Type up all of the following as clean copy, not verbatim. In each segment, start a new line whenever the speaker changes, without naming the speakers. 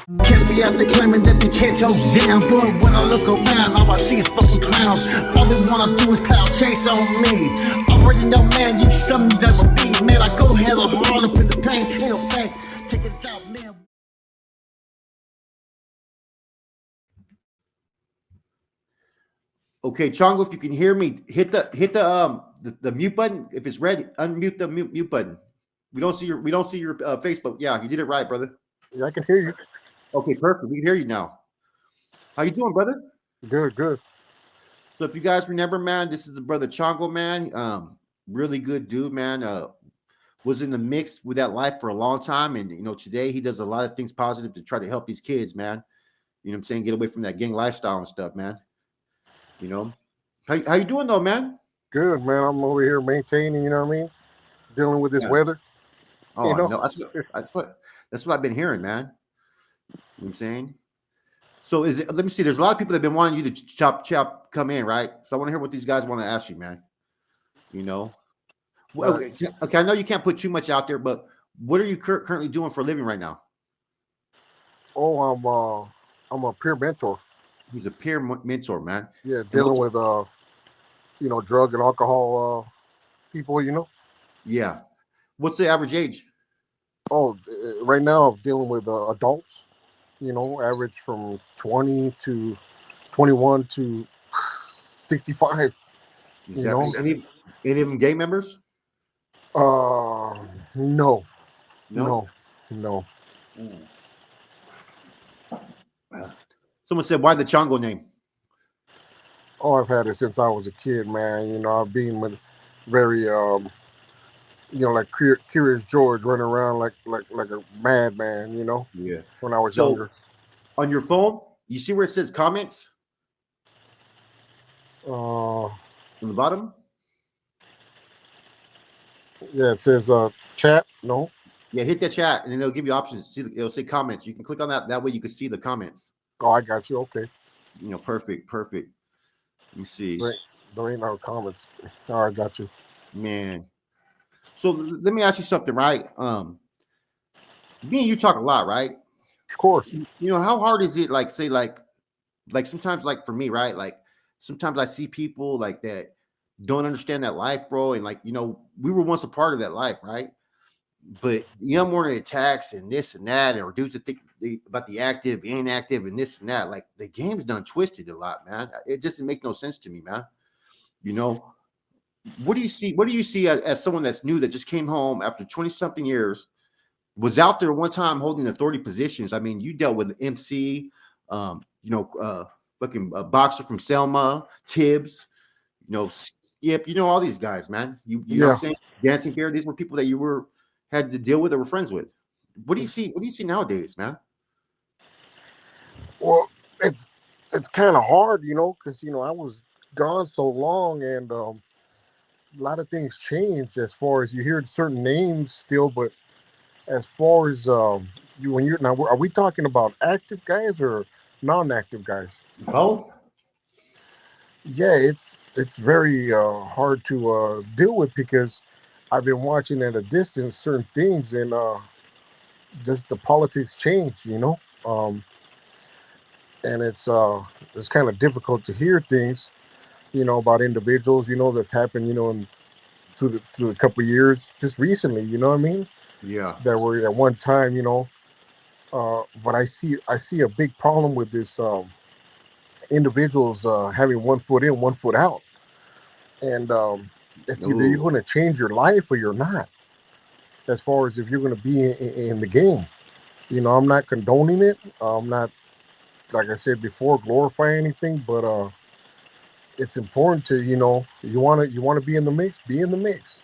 Kids be out there claiming that they 10 toes down, but when I look around, all I see is fucking clowns. All they wanna do is cloud chase on me. Already know, man, you something you never be. Man, I go hella hard up in the paint, ain't no fake. Take it out, man.
Okay, Chango, if you can hear me, hit the mute button. If it's red, unmute the mute button. We don't see your Facebook. Yeah, you did it right, brother.
Yeah, I can hear you.
Okay, perfect. We can hear you now. How you doing, brother?
Good, good.
So if you guys remember, man, this is the brother Chango, man. Really good dude, man. Was in the mix with that life for a long time, and today he does a lot of things positive to try to help these kids, man. You know what I'm saying? Get away from that gang lifestyle and stuff, man. You know, how you doing though, man?
Good, man. I'm over here maintaining, you know what I mean? Dealing with this
Yeah.
weather.
Oh no, that's what I've been hearing, man. You know what I'm saying? So is it? Let me see. There's a lot of people that have been wanting you to chop come in, right? So I want to hear what these guys want to ask you, man. You know. Well,
Right.
okay, I know you can't put too much out there, but what are you currently doing for a living right now?
Oh, I'm a peer mentor.
He's a peer mentor, man.
Yeah,
And
dealing with drug and alcohol people,
yeah. What's the average age?
Oh, right now I'm dealing with adults, average from 20 to 21 to 65,
Is
you
that
know.
any of them gay members?
Uh no,
No.
no, no.
Mm. Someone said, "Why the Chango name?"
Oh, I've had it since I was a kid, man. I've been with very like Curious George running around like a madman,
Yeah.
when I was
So
younger.
on your phone, you see where it says comments
Uh,
on the bottom?
yeah, it says chat. No.
Yeah, hit that chat, and then it'll give you options. See, it'll say comments. You can click on that. That way, you can see the comments.
Oh, I got you. Okay.
Perfect. Let me see,
There ain't no comments. All right, got you.
man. So let me ask you something, right? Me and you talk a lot, right?
Of course.
How hard is it? Like, say, like sometimes, like for me, right? Like sometimes I see people like that don't understand that life, bro, and like we were once a part of that life, right? But more attacks and this and that, or dudes that think about the active, inactive, and this and that. Like the game's done twisted a lot, man. It just doesn't make no sense to me, man. You know, what do you see? What do you see as someone that's new that just came home after 20 something years, was out there one time holding authority positions? I mean, you dealt with MC, fucking boxer from Selma, Tibbs, Skip, all these guys, man. You know what I'm
Yeah.
saying? Dancing Bear. These were people that you had to deal with or were friends with. What do you see? What do you see nowadays, man?
Well, it's kind of hard, because I was gone so long, and a lot of things changed as far as you hear certain names still, but as far as you when you're now, are we talking about active guys or non-active guys?
Both.
Yeah, it's very hard to deal with because I've been watching at a distance certain things, and just the politics change, and it's kind of difficult to hear things, about individuals, that's happened, in through the couple of years just recently, you know what I mean?
Yeah.
That were at one time, but I see a big problem with this individuals having one foot in, one foot out, and it's either you're
Ooh.
going to change your life or you're not. As far as if you're going to be in the game, I'm not condoning it. I'm not, like I said before, glorify anything, but it's important to you want to be in the mix, be in the mix.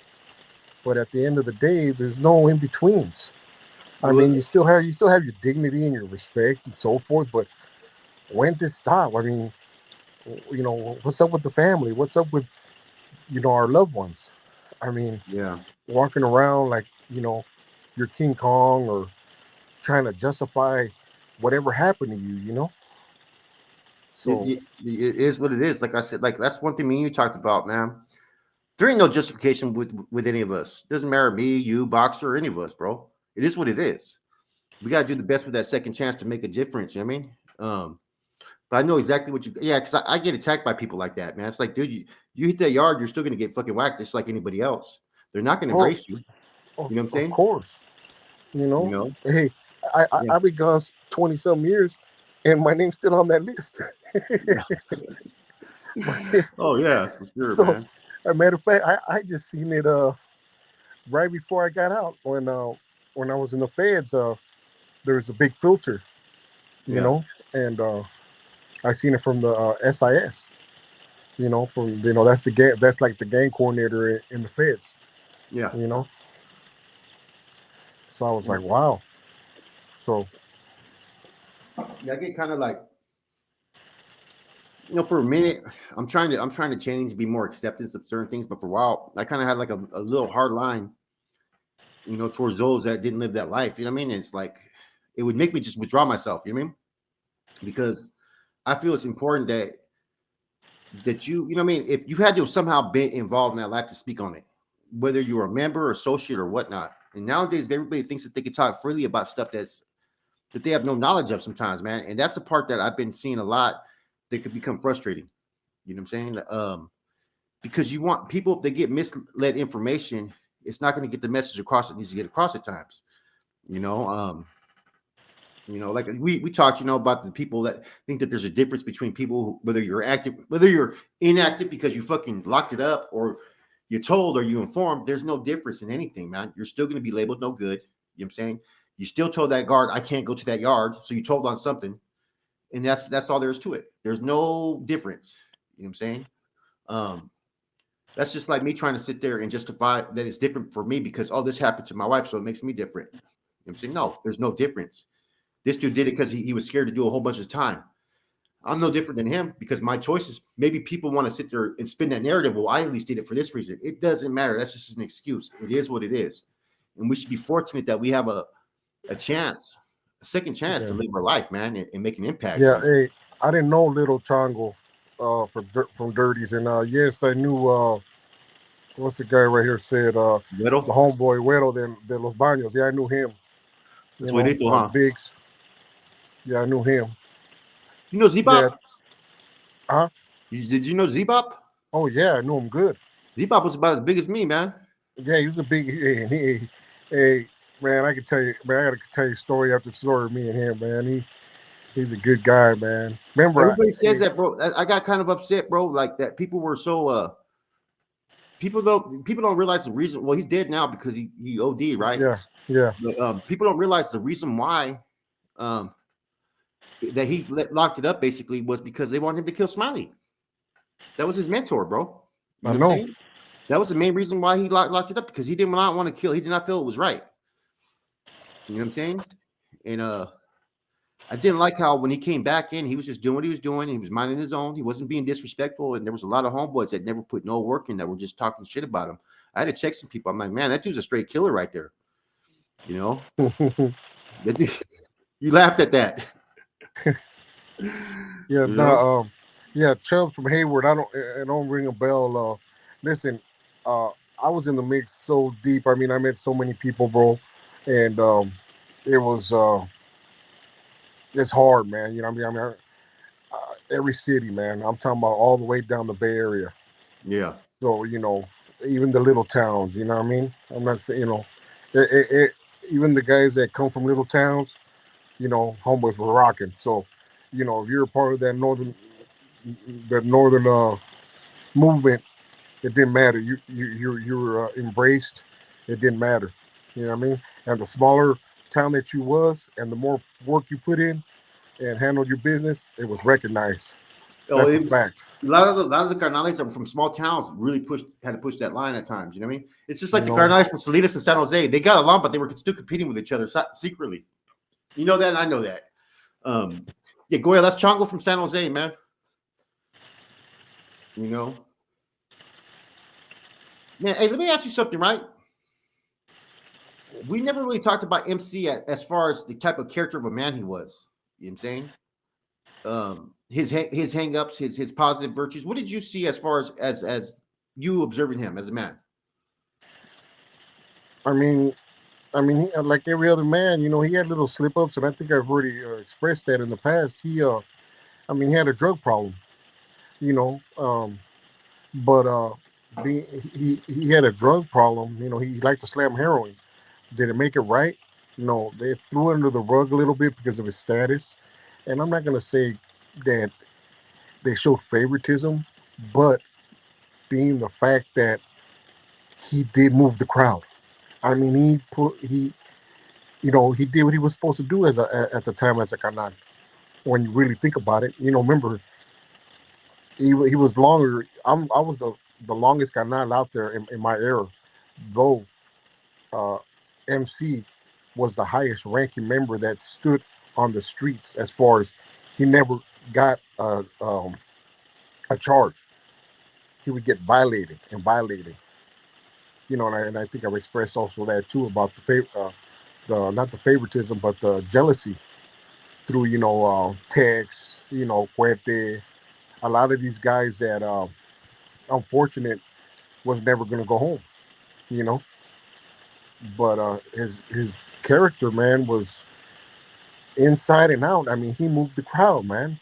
But at the end of the day, there's no in betweens. I
Well,
mean, you still have your dignity and your respect and so forth, but when's it stop? I mean, what's up with the family? What's up with our loved ones? I mean,
yeah.
walking around like you're King Kong, or trying to justify whatever happened to you. So
It is what it is. Like I said, like that's one thing me and you talked about, man. There ain't no justification with any of us. Doesn't matter me, you, boxer, or any of us, bro. It is what it is. we got to do the best with that second chance to make a difference. You know what I mean? But I know exactly what you. Yeah, because I get attacked by people like that, man. It's like, dude, you hit that yard, you're still gonna get fucking whacked just like anybody else. They're not gonna
Oh,
embrace you. You know what I'm
of
saying?
course.
You
You
know?
hey, I, I
Yeah.
I've been gone 20 some years, and my name's still on that list.
Oh yeah, for sure,
So,
man.
a matter of fact, I just seen it right before I got out when I was in the feds. There's a big filter,
Yeah,
and I seen it from the SIS. From that's that's like the gang coordinator in the feds.
yeah,
You know, so I was
yeah.
like, wow. So
Yeah, I get kind of like, for a minute, I'm trying to change, be more acceptance of certain things. But for a while, I kind of had like a little hard line, towards those that didn't live that life. You know what I mean? And it's like it would make me just withdraw myself. You know what I mean? Because I feel it's important that you know what I mean. If you had to somehow be involved in that life to speak on it, whether you were a member, associate, or whatnot. And nowadays, everybody thinks that they can talk freely about stuff that they have no knowledge of sometimes, man. And that's the part that I've been seeing a lot that could become frustrating. You know what I'm saying? Because you want people, if they get misled information, it's not going to get the message across it needs to get across at times. You know, like we talked, about the people that think that there's a difference between people, whether you're active, whether you're inactive because you fucking locked it up, or you're told or you informed. There's no difference in anything, man. You're still going to be labeled no good. You know what I'm saying? You still told that guard, I can't go to that yard. So you told on something. And that's all there is to it. There's no difference. You know what I'm saying? Um, that's just like me trying to sit there and justify that it's different for me because, this happened to my wife, so it makes me different. You know what I'm saying? No, there's no difference. This dude did it because he was scared to do a whole bunch of time. I'm no different than him because my choices, maybe people want to sit there and spin that narrative. Well, I at least did it for this reason. It doesn't matter. That's just an excuse. It is what it is. And we should be fortunate that we have a chance, a second chance to
yeah,
live our life, man, and make an impact.
yeah. Hey, I didn't know Little Chango from Dirties, and yes, I knew what's the guy right here said the
Little,
homeboy Güero de Los Baños. Yeah, I knew him.
that's what it do, huh?
Biggs. Yeah, I knew him.
You know
Yeah.
Zebop?
Huh?
Did you know Zebop?
Oh yeah, I knew him good.
Zebop was about as big as me, man.
Yeah, he was a big. Hey, man, I can tell you, man. I got to tell you story after story of me and him, man. He's a good guy, man. Remember,
Everybody says that, bro. I got kind of upset, bro. Like that, people were so. People don't realize the reason. Well, he's dead now because he OD, right?
yeah, yeah.
But people don't realize the reason why that he locked it up basically was because they wanted him to kill Smiley. That was his mentor, bro. You
I
know what I'm
know.
saying? That was the main reason why he locked it up because he did not want to kill. He did not feel it was right. You know what I'm saying? And I didn't like how when he came back in, he was just doing what he was doing. He was minding his own. He wasn't being disrespectful. And there was a lot of homeboys that never put no work in that were just talking shit about him. I had to check some people. I'm like, man, that dude's a straight killer right there. You know? That dude, you laughed at that.
Yeah,
You know?
no, yeah, Chubbs from Hayward. I don't ring a bell. Listen, I was in the mix so deep. I mean, I met so many people, bro, and it was it's hard, man. You know what I mean? Every city, man. I'm talking about all the way down the Bay Area.
Yeah.
So even the little towns. You know what I mean? I'm not saying even the guys that come from little towns. Homeboys were rocking. So, if you're a part of that northern movement, it didn't matter. You were embraced. It didn't matter. You know what I mean? And the smaller town that you was, and the more work you put in and handled your business, it was recognized. That's a fact.
A lot of the carnales that were from small towns really had to push that line at times. You know what I mean? It's just like the carnales from Salinas and San Jose. They got along, but they were still competing with each other secretly. You know that, and I know that. Yeah, Goya, that's Chango from San Jose, man. You know, man. Hey, let me ask you something, right? We never really talked about MC as far as the type of character of a man he was. You know what I'm saying? His hang-ups, his positive virtues. What did you see as far as you observing him as a man?
I mean, I mean, like every other man, he had little slip ups, and I think I've already expressed that in the past. I mean, he had a drug problem, you know, but be, he had a drug problem. He liked to slam heroin. Did it make it right? No, they threw it under the rug a little bit because of his status. And I'm not going to say that they showed favoritism, but being the fact that he did move the crowd. I mean, he did what he was supposed to do at the time as a canal. When you really think about it, remember he was longer. I was the longest canal out there in my era, though uh, MC was the highest ranking member that stood on the streets as far as he never got a charge. He would get violated and violated. And I think I've expressed also that too about the not the favoritism but the jealousy through text, Cuete, a lot of these guys that unfortunate was never going to go home, you know. But his character, man, was inside and out. I mean, he moved the crowd, man.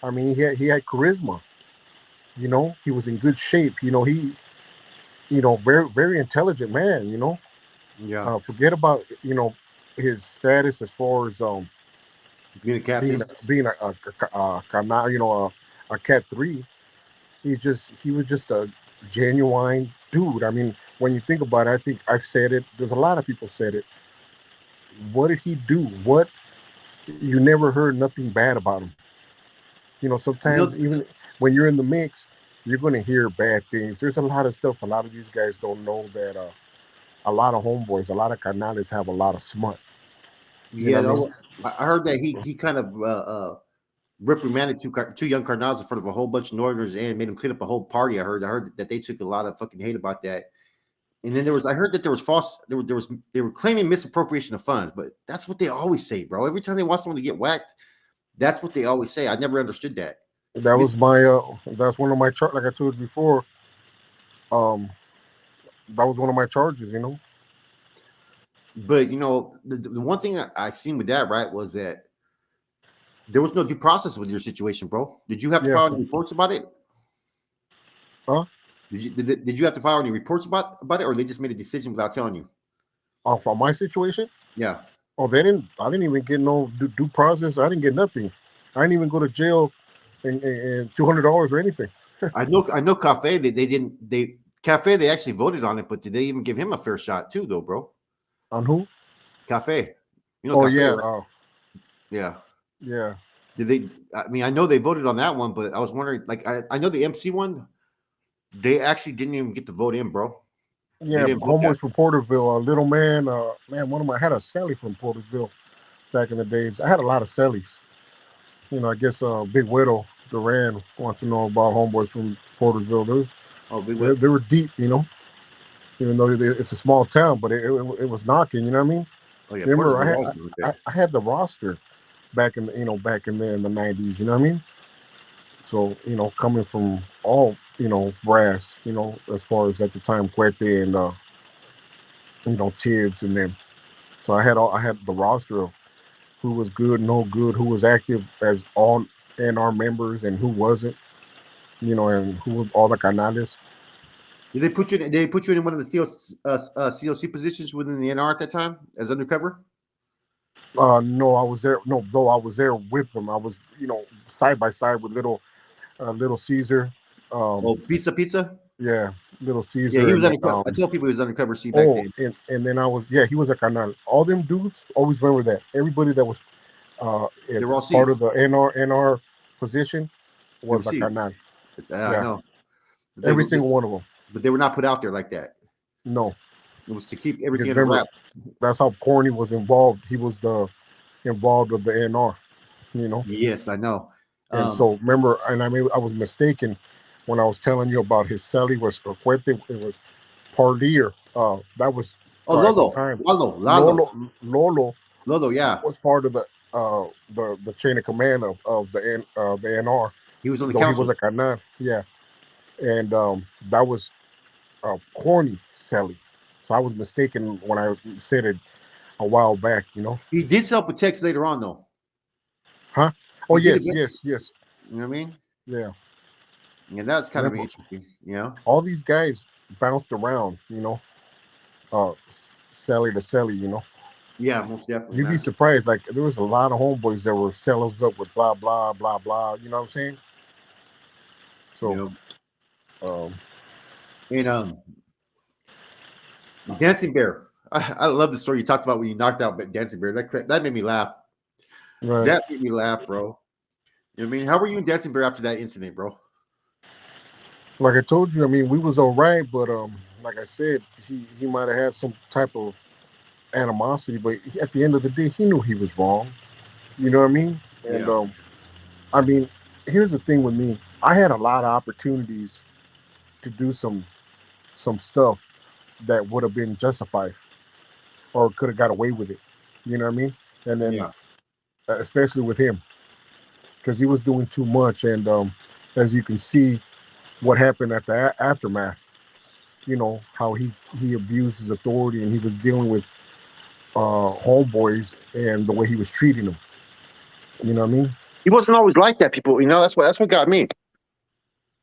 I mean, he had charisma. He was in good shape. Very very intelligent man.
Yeah,
Forget about his status as far as
being a
being
captain.
a cat 3. He was just a genuine dude. I mean, when you think about it, I think I've said it. There's a lot of people said it. What did he do? What You never heard nothing bad about him.
You
Sometimes
know,
even when you're in the mix, you're going to hear bad things. There's a lot of stuff. A lot of these guys don't know that a lot of homeboys, a lot of canales have a lot of smut. You know
yeah,
what I mean?
I heard that he kind of reprimanded two young Cardinals in front of a whole bunch of Northerners and made them clean up a whole party. I heard that they took a lot of fucking hate about that. And then I heard that there was false, they were claiming misappropriation of funds, but that's what they always say, bro. Every time they want someone to get whacked, that's what they always say. I never understood that.
That
Mis-
was that's one of my like I told you before. Um, that was one of my charges.
but the one thing I seen with that, right, was that there was no due process with your situation, bro. Did you have to
Yeah.
file any reports about it?
Huh?
Did you have to file any reports about it, or they just made a decision without telling you?
For my situation,
Yeah,
oh, they didn't. I didn't even get no due process. I didn't get nothing. I didn't even go to jail and $200 or anything.
I know. Cafe, they didn't. Cafe, they actually voted on it, but did they even give him a fair shot too, though, bro?
On who?
Cafe,
Oh
Cafe,
yeah.
right? Yeah.
Yeah.
Did they? I mean, I know they voted on that one, but I was wondering, like, I know the MC one, they actually didn't even get the vote in, bro. They
Yeah.
didn't vote that.
Homeboys from Porterville. Little man. Man, one of my I had a Sally from Portersville back in the days. I had a lot of Sallys. I guess Big Widow Duran wants to know about homeboys from Portersville.
Oh, big
They,
what?
they were deep. Even though it's a small town, but it was knocking. You know what I mean?
Oh yeah,
Remember,
Portersville always like that.
I had the roster back in the '90s. You know what I mean? So coming from all brass. As far as at the time, Cuete and Tibbs and them. So I had the roster of who was good, no good, who was active as all NR members, and who wasn't. And who was all the canales.
Did they put you? Did they put you in one of the COC positions within the NR at that time as undercover?
No, I was there. No, though I was there with them. I was, side by side with little Caesar.
Oh,
Um,
pizza.
yeah, little
Yeah,
Caesar,
he
and
was
then
undercover. I tell people he was undercover C back then.
and then I was, yeah, he was a canal. All them dudes always remember that. Everybody that was
They
at
were all
part of
C's.
the NR position
They were
was a
C's.
canal.
I
Yeah,
know. They
every
were,
single one of them.
but they were not put out there like that.
No,
It was to keep
because
everything under
remember
wrap.
that's how Corny was involved. He was the involved with the NR.
Yes, I know.
And so remember, and I was mistaken when I was telling you about his Sally was Cuete. It was Parlier. That was
Oh,
at the
Lolo,
time.
Lalo,
Lolo
Lolo. Yeah,
was part of the chain of command of the NR,
he was on the
though he was
council.
a canan. Yeah, and that was Corny Sally. So I was mistaken when I said it. a while back. You know,
He did sell Patex later on, though.
huh? Oh
He did
yes,
eventually.
yes, yes.
You know what I mean?
Yeah.
And that's kind of
Remember,
interesting. You know?
all these guys bounced around. You know, Sally to Sally. You know,
Yeah, most definitely,
you'd be
man.
surprised. Like there was a lot of homeboys that were sellers up with blah blah blah blah. You know what I'm saying?
You
So,
know,
um,
and Dancing Bear. I love the story you talked about when you knocked out Dancing Bear. That made me laugh.
right.
That made me laugh, bro. You know what I mean? How were you and Dancing Bear after that incident, bro?
Like I told you, I mean, we was all right, but like I said, he might have had some type of animosity, but at the end of the day, he knew he was wrong. You know what I mean? And
Yeah.
I mean, here's the thing with me: I had a lot of opportunities to do some stuff that would have been justified or could have got away with it. You know what I mean? And then,
Yeah.
especially with him, because he was doing too much, and as you can see, what happened at the aftermath. You know how he abused his authority, and he was dealing with homeboys and the way he was treating them. You know what I mean?
He wasn't always like that, people. You know, that's what got me.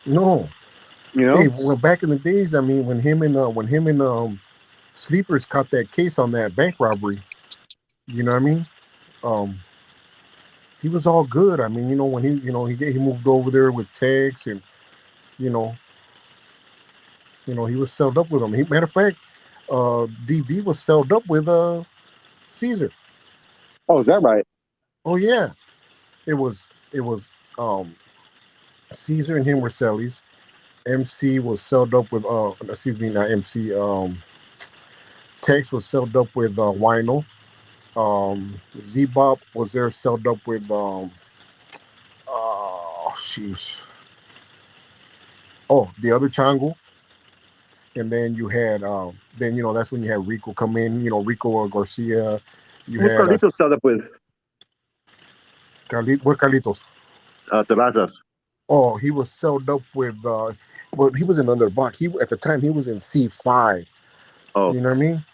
No.
You
Hey,
know?
well, back in the days, I mean, when him and Sleepers caught that case on that bank robbery, you know what I mean? Um, he was all good. I mean, when he moved over there with tags, and you know, he was sold up with him. Matter of fact, DB was sold up with Caesar.
Oh, is that right?
Oh yeah, it was um Caesar and him were cellies. MC was sold up with excuse me, not MC. Tex was sold up with Wino. Z-Bop was there sold up with oh sheesh. Oh, the other Chango. And then you had then that's when you had Rico come in, Rico Garcia. You
Who's
had
Carlitos set up with?
Where Carlitos.
Terrazas.
Oh, he was sold up with well, he was in another block. He at the time he was in C5.
Oh.
You know what I mean?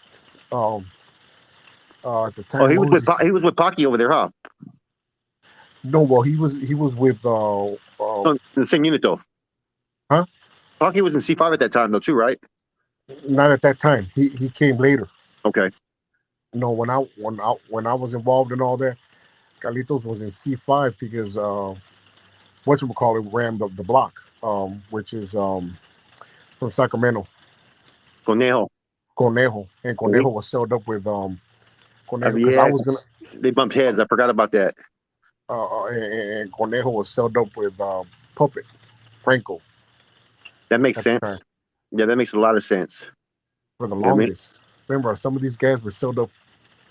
Um at the
Oh,
time, what was this?
He was with Pocky over there, huh?
No, well, he was with
Oh, in the same unit though.
huh?
Pocky was in C5 at that time though, too, right?
Not at that time. He came later.
Okay.
No, when I was involved in all that, Carlitos was in C5 because whatchamacallit ran the block, which is from Sacramento,
Conejo.
Conejo, and
Mhm.
Conejo was sold up with Conejo because I
Yeah,
was gonna
they bumped heads. I forgot about that.
and Conejo was sold up with Puppet Franco
That makes
at the
sense.
time
Yeah, that makes a lot of sense.
for the
You know what I mean?
longest. Remember, some of these guys were sold up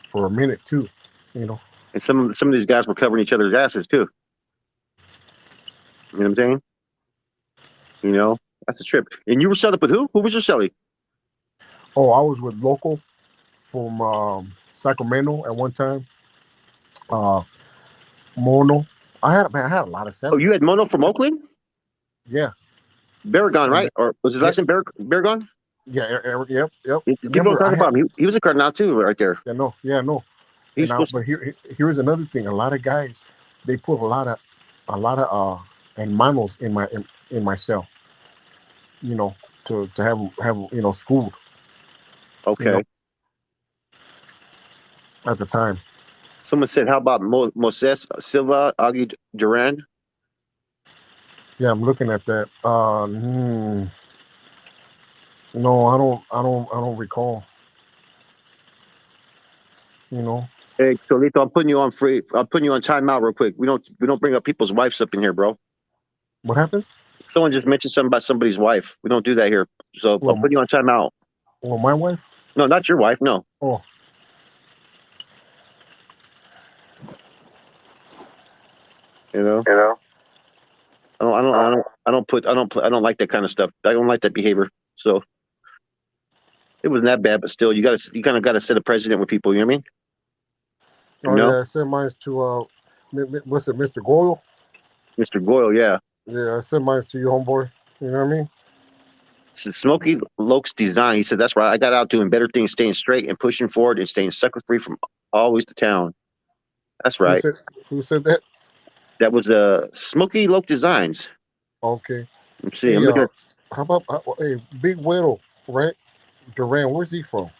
for a minute too. You know,
And some of these guys were covering each other's asses too. You know what I'm saying? You know, that's a trip. And you were set up with who? Who was your celly?
oh, I was with Local from Sacramento at one time. Uh, Mono. I had a lot of
Oh, you
cellies.
had Mono from Oakland?
Yeah,
Baragon,
and
right? Or was his
yeah,
last name Baragon?
yeah, yep.
People don't
Remember,
talk
I had
about him. He was a Cardinal too, right there.
yeah, no,
He's supposed to.
but here's another thing. A lot of guys they put a lot of hermanos in my cell. You know, to have schooled. You know,
Okay.
at the time.
Someone said, "How about Moses Silva, Augie Duran?"
Yeah, I'm looking at that. No, I don't recall. You know
Hey, Cholito, I'm putting you on free. I'm putting you on timeout real quick. We don't bring up people's wives up in here, bro.
what happened?
Someone just mentioned something about somebody's wife. We don't do that here. So I'm
Well,
putting you on timeout.
my wife.
No, not your wife. No.
Oh,
You know,
you know.
I don't like that kind of stuff. I don't like that behavior. So it wasn't that bad, but still, you kind of got to set a precedent with people. You know what I mean? You
Oh
know,
yeah, I sent mine to what's it, Mr. Goyle?
Mr. Goyle. Yeah.
Yeah, I sent mine to you, homeboy. You know what I mean?
Smokey Lokes design. He said, "That's right. I got out doing better things, staying straight and pushing forward and staying sucker free from always the town." That's
Who
right.
said who said that?
That was Smokey Loke Designs.
Okay.
Let's see. I'm
Hey,
looking at
how about hey, Big Widow, right? Duran, where's he from?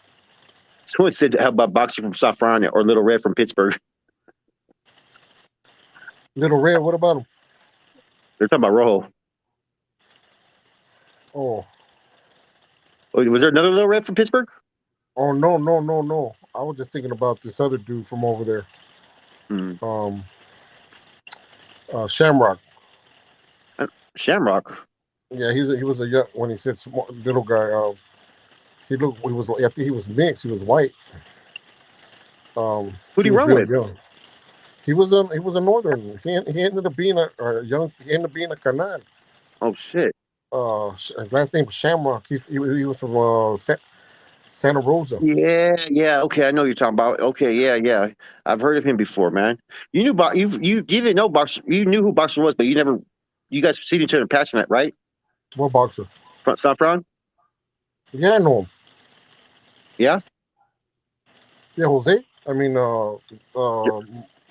someone said, "How about Boxer from Safran or Little Red from Pittsburgh?"
Little Red, what about him?
They're talking about Rojo.
Oh,
Oh, was there another Little Red from Pittsburgh?
oh no, no, no, no. I was just thinking about this other dude from over there.
Hmm.
Um, Shamrock.
Shamrock.
Yeah, he was a young when he said small, little guy. He was I think he was mixed. He was white.
Who'd
He
he
was
run
real
with?
young. He was a northern. He ended up being a young. He ended up being a canal.
Oh shit.
His last name was Shamrock. He was from Santa Rosa.
Yeah, yeah. Okay, I know you're talking about. Okay, yeah, yeah. I've heard of him before, man. You knew you didn't know Boxer. You knew who Boxer was, but you never. You guys seen each other in passing that, right?
What boxer?
Front Safran.
Yeah, I know him.
Yeah.
Yeah, Jose. I mean,
Yeah.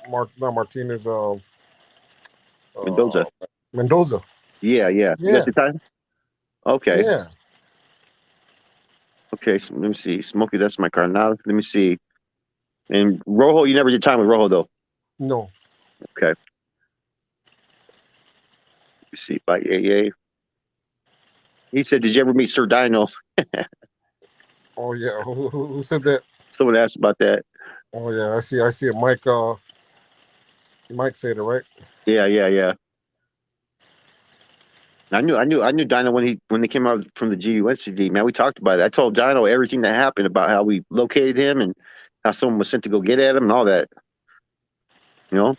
Not Martinez.
Mendoza.
Mendoza.
Yeah, yeah. You guys
Yeah,
the time? Okay.
yeah.
Okay. So let me see. Smokey, that's my car. Now let me see. And Rojo, you never did time with Rojo though.
No.
Okay. Let me see. By AA. He said, "Did you ever meet Sir Dino?"
Oh yeah. Who said that?
Someone asked about that.
Oh yeah. I see it. Mike said it right.
Yeah, yeah, yeah. I knew Dino when they came out from the GUSCD. Man, we talked about it. I told Dino everything that happened about how we located him and how someone was sent to go get at him and all that. You know,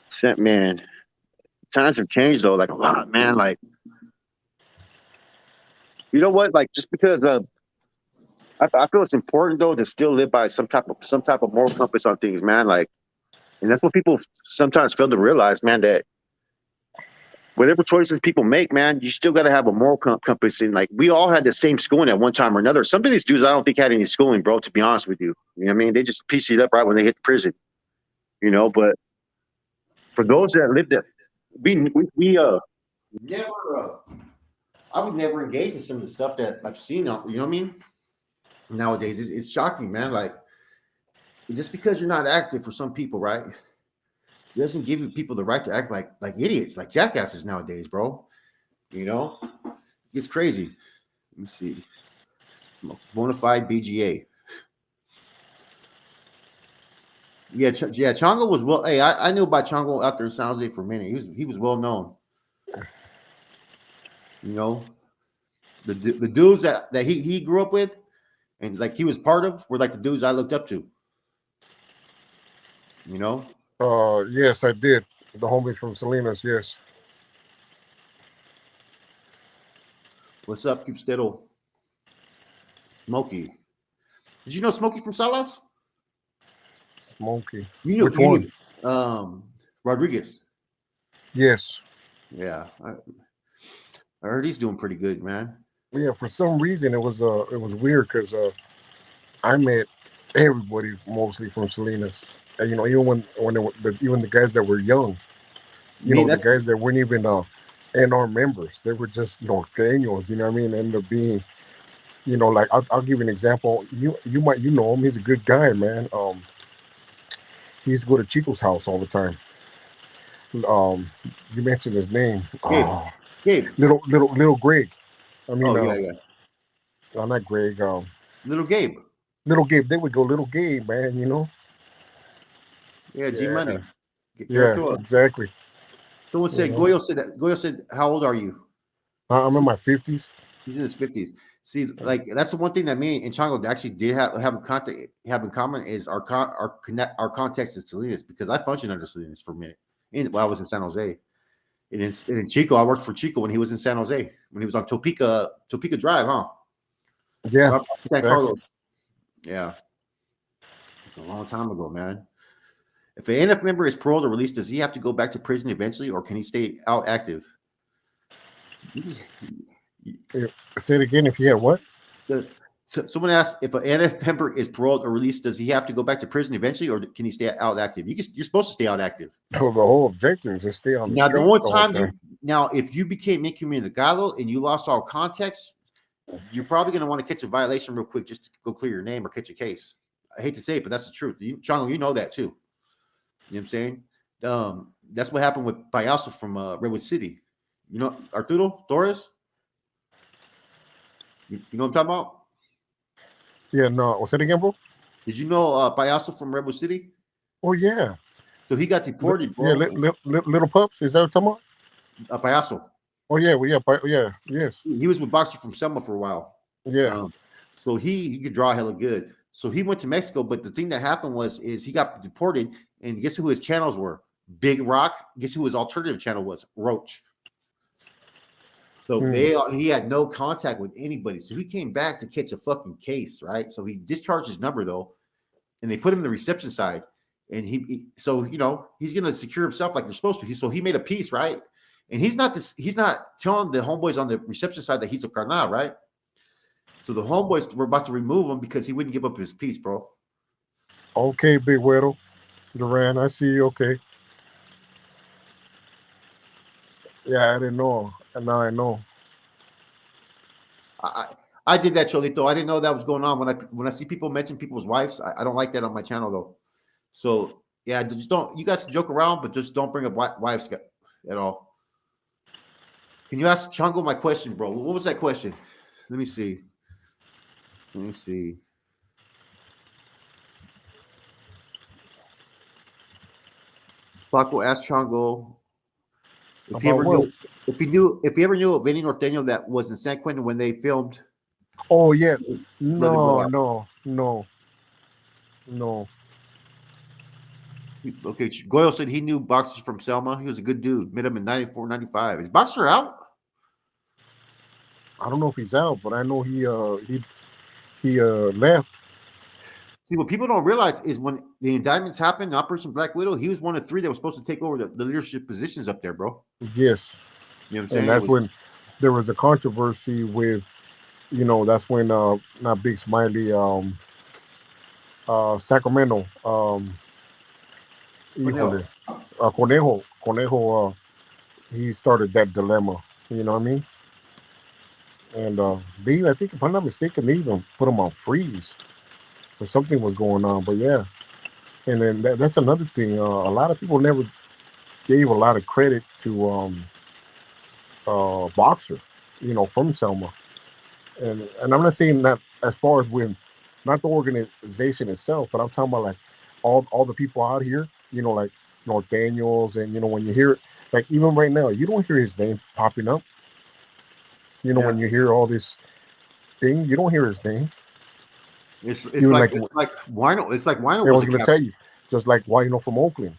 sent man. Times have changed though, like a lot, man. Like, you know what? Like, just because I feel it's important though to still live by some type of moral compass on things, man. Like, and that's what people sometimes fail to realize, man. That whatever choices people make, man, you still got to have a moral compass. And like, we all had the same schooling at one time or another. Some of these dudes, I don't think had any schooling, bro. To be honest with you, you know what I mean? They just pieced it up right when they hit the prison, you know. But for those that lived it, we never. I would never engage in some of the stuff that I've seen. You know what I mean? Nowadays, it's shocking, man. Like, just because you're not active for some people, right? It doesn't give you people the right to act like idiots, like jackasses nowadays, bro. You know, it's crazy. Let me see. Bonafide BGA. Yeah, yeah. Chango was well. Hey, I knew about Chango out there in San Jose for a minute. He was well known. You know, the dudes that he grew up with and like he was part of were like the dudes I looked up to. You know.
Yes, I did. The homies from Salinas. Yes.
What's up, Keep Steadle? Smokey. Did you know Smokey from Salas?
Smokey.
You knew
Which one?
Rodriguez.
Yes.
Yeah, I heard he's doing pretty good, man.
Yeah. For some reason, it was weird because I met everybody mostly from Salinas. And, you know, even when they were even the guys that were young, you
Me,
know, the
that's
guys that weren't even NR members, they were just norteños. You know what I mean? Ended up being, you know, like I'll give you an example. You know him. He's a good guy, man. He used to go to Chico's house all the time. Um, you mentioned his name.
Gabe.
Oh,
Gabe.
little Greg. I mean,
Oh yeah, yeah.
not Greg.
Little Gabe.
Little Gabe. They would go Little Gabe, man. You know.
Yeah, G
Yeah.
Money. Get
Yeah.
to him.
Exactly.
Someone
You
said
know.
Goyo said, "How old are you?"
I'm in my 50s.
He's in his 50s. See, like that's the one thing that me and Chango actually did have in common is our context is Salinas because I functioned under Salinas for a minute. While I was in San Jose. And in Chico, I worked for Chico when he was in San Jose, when he was on Topeka Drive, huh?
Yeah.
Right by San
Exactly.
Carlos. Yeah. A long time ago, man. If an NF member is paroled or released, does he have to go back to prison eventually, or can he stay out active?
Say it again. If he had what?
So, someone asked if an NF member is paroled or released, does he have to go back to prison eventually, or can he stay out active? You're supposed to stay out active.
Well, the whole objective is to stay on the
Now, the
streets
one
the whole
time
time.
now, if you became incomunicado and you lost all context, you're probably going to want to catch a violation real quick just to go clear your name or catch a case. I hate to say it, but that's the truth. Chango, you know that too. You know what I'm saying? That's what happened with Payaso from Redwood City. You know, Arturo Torres? You know what I'm talking about?
Yeah, no. What's that again, bro?
Did you know Payaso from Redwood City?
Oh yeah.
So he got deported,
Yeah,
bro.
little pups. Is that what you're talking about?
Payaso.
Oh yeah, well, yeah, yes,
He was with Boxer from Selma for a while.
yeah.
So he could draw hella good. So he went to Mexico, but the thing that happened is he got deported, and guess who his channels were? Big Rock. Guess who his alternative channel was? Roach. So he had no contact with anybody. So he came back to catch a fucking case, right? So he discharged his number though, and they put him in the reception side. And so he's gonna secure himself like they're supposed to. So he made a piece, right? And he's not telling the homeboys on the reception side that he's a carnal, right? So the homeboys were about to remove him because he wouldn't give up his piece, bro.
Okay, Big Widow. Duran, I see you. Okay. Yeah, I didn't know. And now I know.
I did that, Cholito. I didn't know that was going on. When I see people mention people's wives, I don't like that on my channel though. So yeah, just don't. You guys can joke around, but just don't bring up wives at all. Can you ask Chango my question, bro? What was that question? Let me see. Flaco asked Chango if he ever knew of any norteño that was in San Quentin when they filmed.
Oh yeah, no.
Okay, Goyle said he knew Boxer from Selma. He was a good dude. Met him in 94, 95. Is Boxer out?
I don't know if he's out, but I know he left.
See, what people don't realize is when the indictments happened, Operation Black Widow, he was one of three that was supposed to take over the leadership positions up there, bro.
Yes.
You know what I'm saying?
And that's when there was a controversy with, that's when not Big Smiley, Sacramento, Conejo, he started that dilemma. You know what I mean? And I think if I'm not mistaken, they even put him on freeze or something was going on. But yeah, and then that's another thing. A lot of people never gave a lot of credit to Boxer, from Selma. And I'm not saying that as far as not the organization itself, but I'm talking about like all the people out here, like Norteños, and when you hear it, like even right now, you don't hear his name popping up. When you hear all this thing, you don't hear his name.
It's like Wino. It's like Wino.
I was going to tell you, just like Wino from Oakland.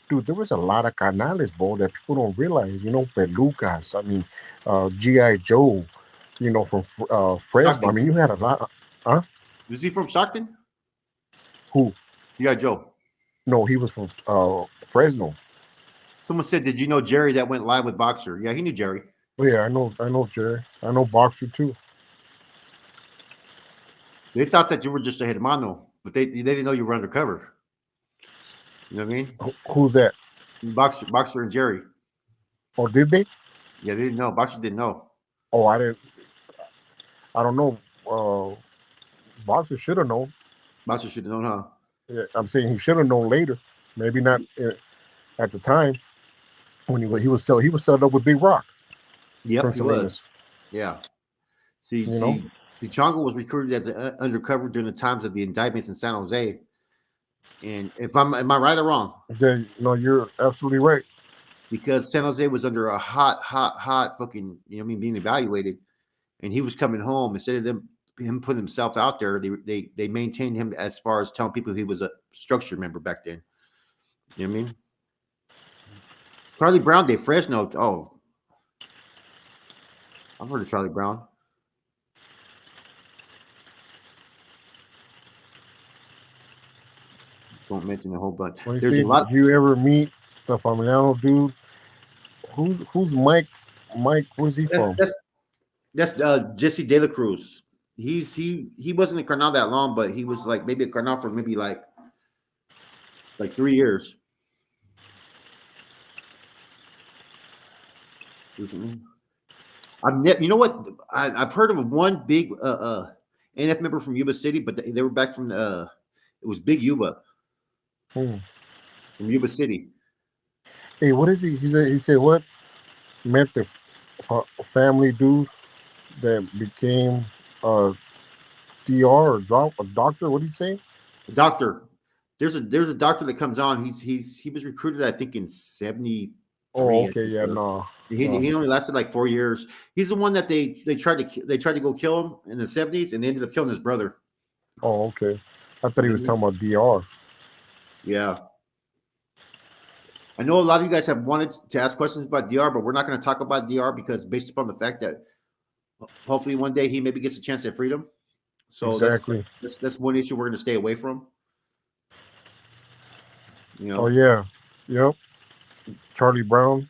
Dude, there was a lot of canales, bro, that people don't realize. Pelucas. I mean, G.I. Joe. From Fresno.
Stockton.
I mean, you had a lot. Huh?
Is he from Stockton?
Who?
G.I. Joe.
No, he was from Fresno.
Someone said, "Did you know Jerry that went live with Boxer?" Yeah, he knew Jerry.
Oh, yeah, I know Jerry. I know Boxer too.
They thought that you were just a hermano, but they didn't know you were undercover. You know what I mean?
Who's that?
Boxer and Jerry.
Oh, did they?
Yeah, they didn't know. Boxer didn't know.
Oh, I don't know. Boxer should have known.
Boxer should have known, huh?
Yeah, I'm saying he should have known later. Maybe not at the time when he was set up with Big Rock.
Yep, he was. Yeah. See, Chango was recruited as an undercover during the times of the indictments in San Jose. And am I right or wrong?
No, you're absolutely right.
Because San Jose was under a hot fucking, being evaluated, and he was coming home. Instead of him putting himself out there, they maintained him as far as telling people he was a structure member back then. You know what I mean? Charlie Brown de Fresno. Oh, I've heard of Charlie Brown. Don't mention a whole bunch.
There's a lot. If you ever meet the Familia dude, who's Mike Mike, where's he
That's
from?
that's that's Jesse De La Cruz. He wasn't in Carnal that long, but he was like maybe a Carnal for maybe like 3 years recently. You know what? I've heard of one big NF member from Yuba City, but they were back from it was Big Yuba
Hmm.
from Yuba City.
Hey, what is he? He said what? Met the family dude that became a DR or drop a doctor. What did he say?
The doctor. There's a doctor that comes on. He was recruited, I think, in
Oh,
'73. I
okay,
think,
yeah,
or
no, no.
he only lasted like 4 years. He's the one that they tried to go kill him in the '70s, and they ended up killing his brother.
Oh, okay. I thought he was
Mhm.
talking about DR.
Yeah, I know a lot of you guys have wanted to ask questions about DR, but we're not going to talk about DR because based upon the fact that hopefully one day he maybe gets a chance at freedom. So
Exactly.
that's one issue we're going to stay away from. You
Oh
know,
yeah. Yep. Charlie Brown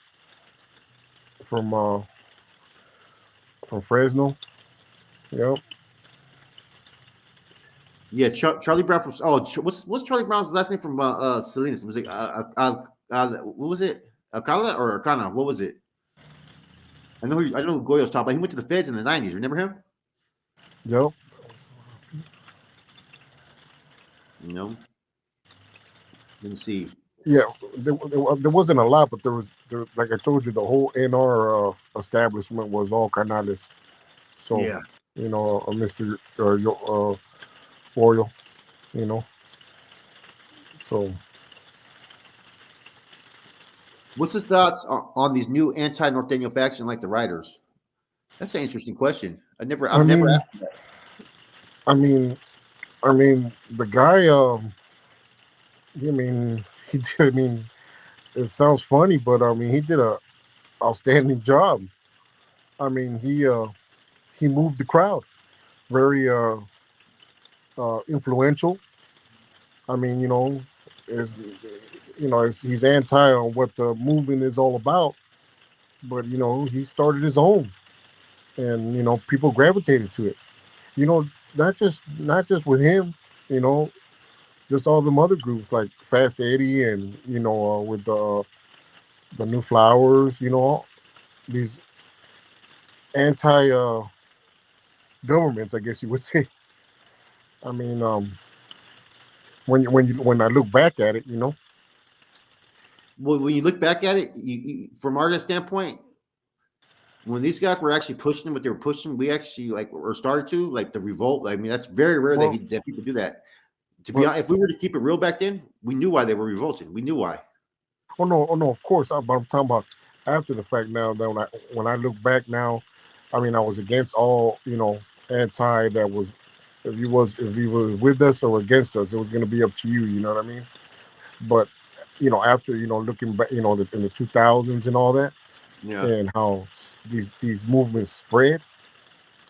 from Fresno. Yep.
yeah, Charlie Brown from what's Charlie Brown's last name from Salinas? Was it what was it? Alcala or Arcana? What was it? I know who Goyo's talking about. He went to the Feds in the '90s. Remember him?
Yep.
You know. Let me see.
Yeah. There wasn't a lot, but like I told you, the whole NR establishment was all Canales. So,
Yeah.
Mr. Royal, you know. So,
What's his thoughts on these new anti-Norteño faction like the Riders? That's an interesting question.
I
I've never
mean,
asked him that.
I mean, I mean, the guy. I mean, he. Did, I mean, it sounds funny, but I mean, he did a outstanding job. I mean, he moved the crowd. Very influential. I mean, is he's anti on what the movement is all about, but he started his own, and people gravitated to it. You know, not just with him. You know, just all them other groups like Fast Eddie and with the New Flowers. These anti governments, I guess you would say. I mean, when I look back at it,
Well, when you look back at it, from our standpoint, when these guys were actually pushing what they were pushing, we actually like or started to like the revolt. I mean, that's very rare
well,
that people do that. To be
but
honest, if we were to keep it real back then, we knew why they were revolting. We knew why.
oh no, of course. But I'm talking about after the fact now. That when I look back now, I mean, I was against all anti that was. If he was with us or against us, it was going to be up to you. You know what I mean? But after looking back, in the 2000s and all that,
Yeah,
and how these movements spread.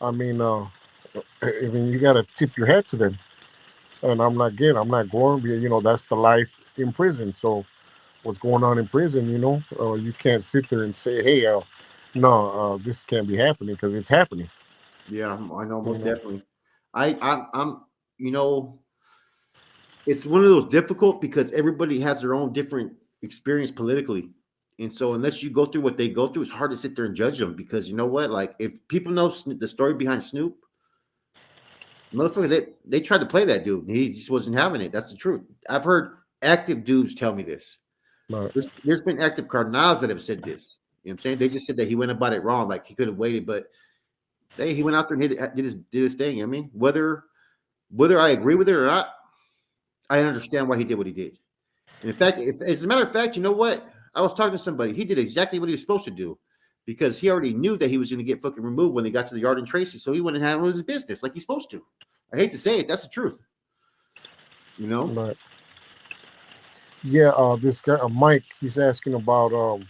I mean, you got to tip your hat to them. And I'm not going. That's the life in prison. So what's going on in prison? You can't sit there and say, "Hey, no, this can't be happening," because it's happening.
yeah, I know
You
most
know,
definitely. I'm you know, it's one of those difficult because everybody has their own different experience politically. And so unless you go through what they go through, it's hard to sit there and judge them because you know what? Like if people know the story behind Snoop, motherfucker, they tried to play that dude. And he just wasn't having it. That's the truth. I've heard active dudes tell me this.
but
There's been active cardinals that have said this. You know what I'm saying? They just said that he went about it wrong, like he could have waited, but he went out there and did his thing. You know what I mean, whether I agree with it or not, I understand why he did what he did. And in fact, if, as a matter of fact, you know what? I was talking to somebody. He did exactly what he was supposed to do because he already knew that he was going to get fucking removed when they got to the yard in Tracy. So he went and handled his business like he's supposed to. I hate to say it. That's the truth. You know?
but yeah, this guy Mike, he's asking about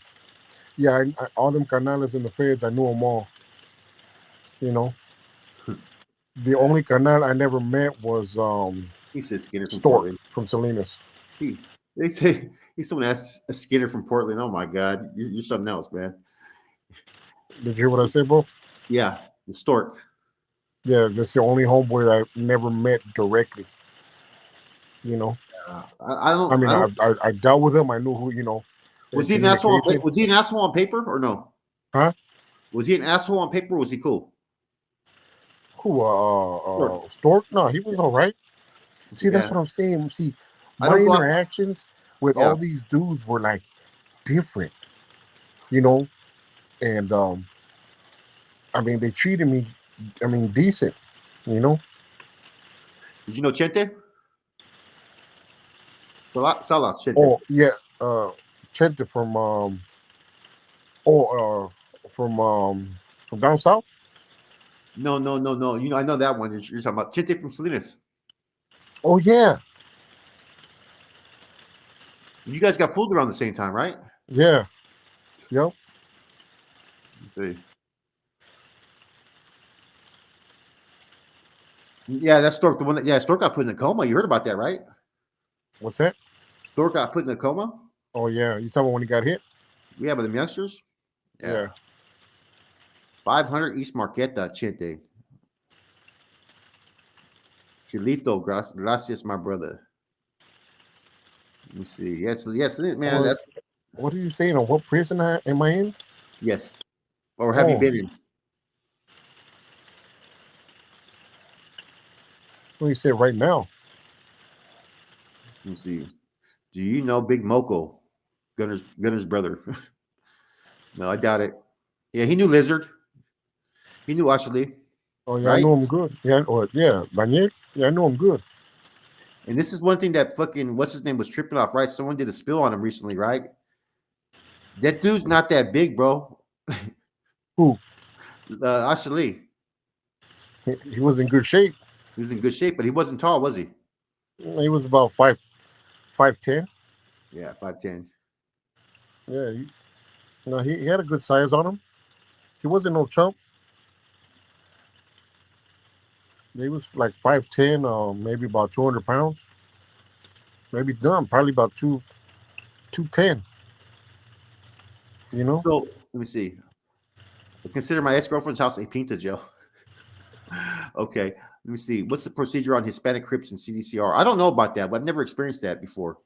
yeah, all them canales in the feds. I knew them all. You know, the only canal I never met was
He said Skinner from
Stork
Portland.
from Salinas.
He they say he's someone asked a Skinner from Portland. Oh my God, you're something else, man.
Did you hear what I said, bro?
Yeah, the stork.
Yeah, that's the only homeboy that I never met directly. You know,
I
I
don't.
mean,
I don't.
I dealt with him. I knew who, in
Was he an asshole?
communication.
Was he an asshole on paper or no?
Huh?
Was he an asshole on paper? Or was he cool?
Who?
Stork.
Stork? No, he was all right. See, that's
Yeah,
what I'm saying. See,
I
my
don't go out.
interactions with
Yeah,
all these dudes were like different, you know, and I mean, they treated me, I mean, decent, you know.
did you know Chente? Salas Chente.
Oh yeah, Chente oh from down south.
No, no, no, no. I know that one. You're talking about Chente from Salinas.
Oh yeah,
You guys got fooled around the same time, right?
yeah, yep.
Okay. Yeah, that's Stork. The one that Stork got put in a coma. You heard about that, right?
What's that?
Stork got put in a coma.
Oh yeah, you talking about when he got hit?
Yeah, by the youngsters. Yeah,
Yeah.
500 East Marqueta, Chente. Chilito, gracias, my brother. Let me see. Yes, man.
Or
That's
what did you say? What prison am I in?
yes. Or have you
Oh,
been in?
what you said right now?
Let me see. Do you know Big Moko, Gunner's brother? No, I doubt it. Yeah, he knew Lizard. He knew Ashley,
Oh yeah, I
right?
know him good. Yeah, or yeah, Daniel. Yeah, I know him good.
And this is one thing that fucking what's his name was tripping off, right? Someone did a spill on him recently, right? That dude's not that big, bro.
Who?
Ashley,
He was in good shape.
he was in good shape, but he wasn't tall, was he?
He was about 5'10".
Yeah, 5'10".
Yeah, no, he had a good size on him. He wasn't no chump. He was like 5'10", maybe about 200 pounds. Maybe done, probably about 210. You know?
So let me see. I consider my ex-girlfriend's house a Pinta jail. Okay, let me see. What's the procedure on Hispanic Crips and CDCR? I don't know about that, but I've never experienced that before.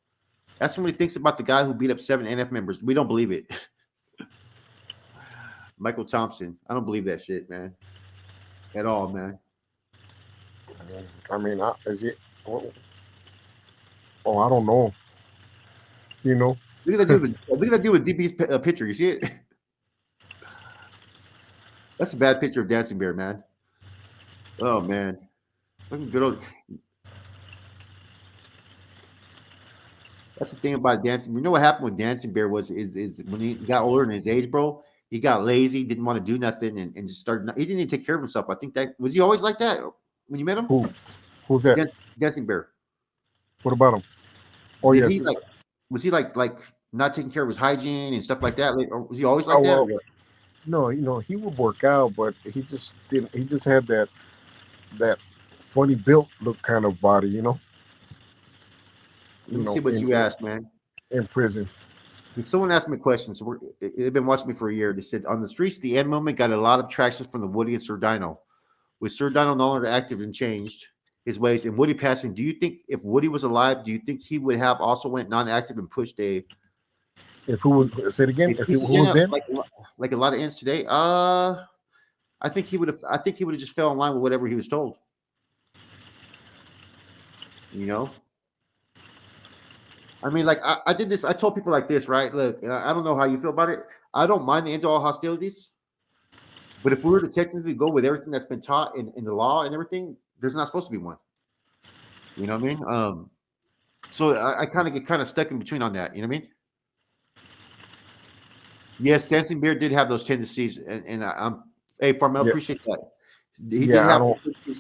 That's somebody thinks about the guy who beat up 7 NF members. We don't believe it. Michael Thompson. I don't believe that shit, man. At all, man.
I mean, is it? Oh, I don't know. You know?
Look at that dude. Look at that dude with DP's picture. You see it? That's a bad picture of Dancing Bear, man. Oh man, fucking good old. That's the thing about Dancing. You know what happened with Dancing Bear is when he got older in his age, bro. He got lazy, didn't want to do nothing, and just started. He didn't even take care of himself. I think that was he always like that when you met him.
Who? Who's that?
Dancing Bear.
What about him? Oh
Did
yes.
he like? Was he like not taking care of his hygiene and stuff like that? Like, or was he always
Oh
like that? Or
well. No, he would work out, but he just didn't. He just had that funny built look kind of body,
Let me see what you asked, man.
in prison.
Someone asked me a question. So they've been watching me for a year. They said on the streets, the end moment got a lot of traction from the Woody and Sir Dino. With Sir Dino no longer active and changed his ways, and Woody passing, do you think if Woody was alive, do you think he would have also went non-active and pushed a?
If who was say it again? If who was then?
Like a lot of ends today. I think he would have. I think he would have just fell in line with whatever he was told. You know. I mean, like I did this. I told people like this, right? Look, I don't know how you feel about it. I don't mind the end all hostilities, but if we were to technically go with everything that's been taught in the law and everything, there's not supposed to be one. You know what I mean? So I kind of get stuck in between on that. You know what I mean? Yes, Dancing Bear did have those tendencies, and I'm hey Farmel,
Yeah,
appreciate that. He did
yeah.
have.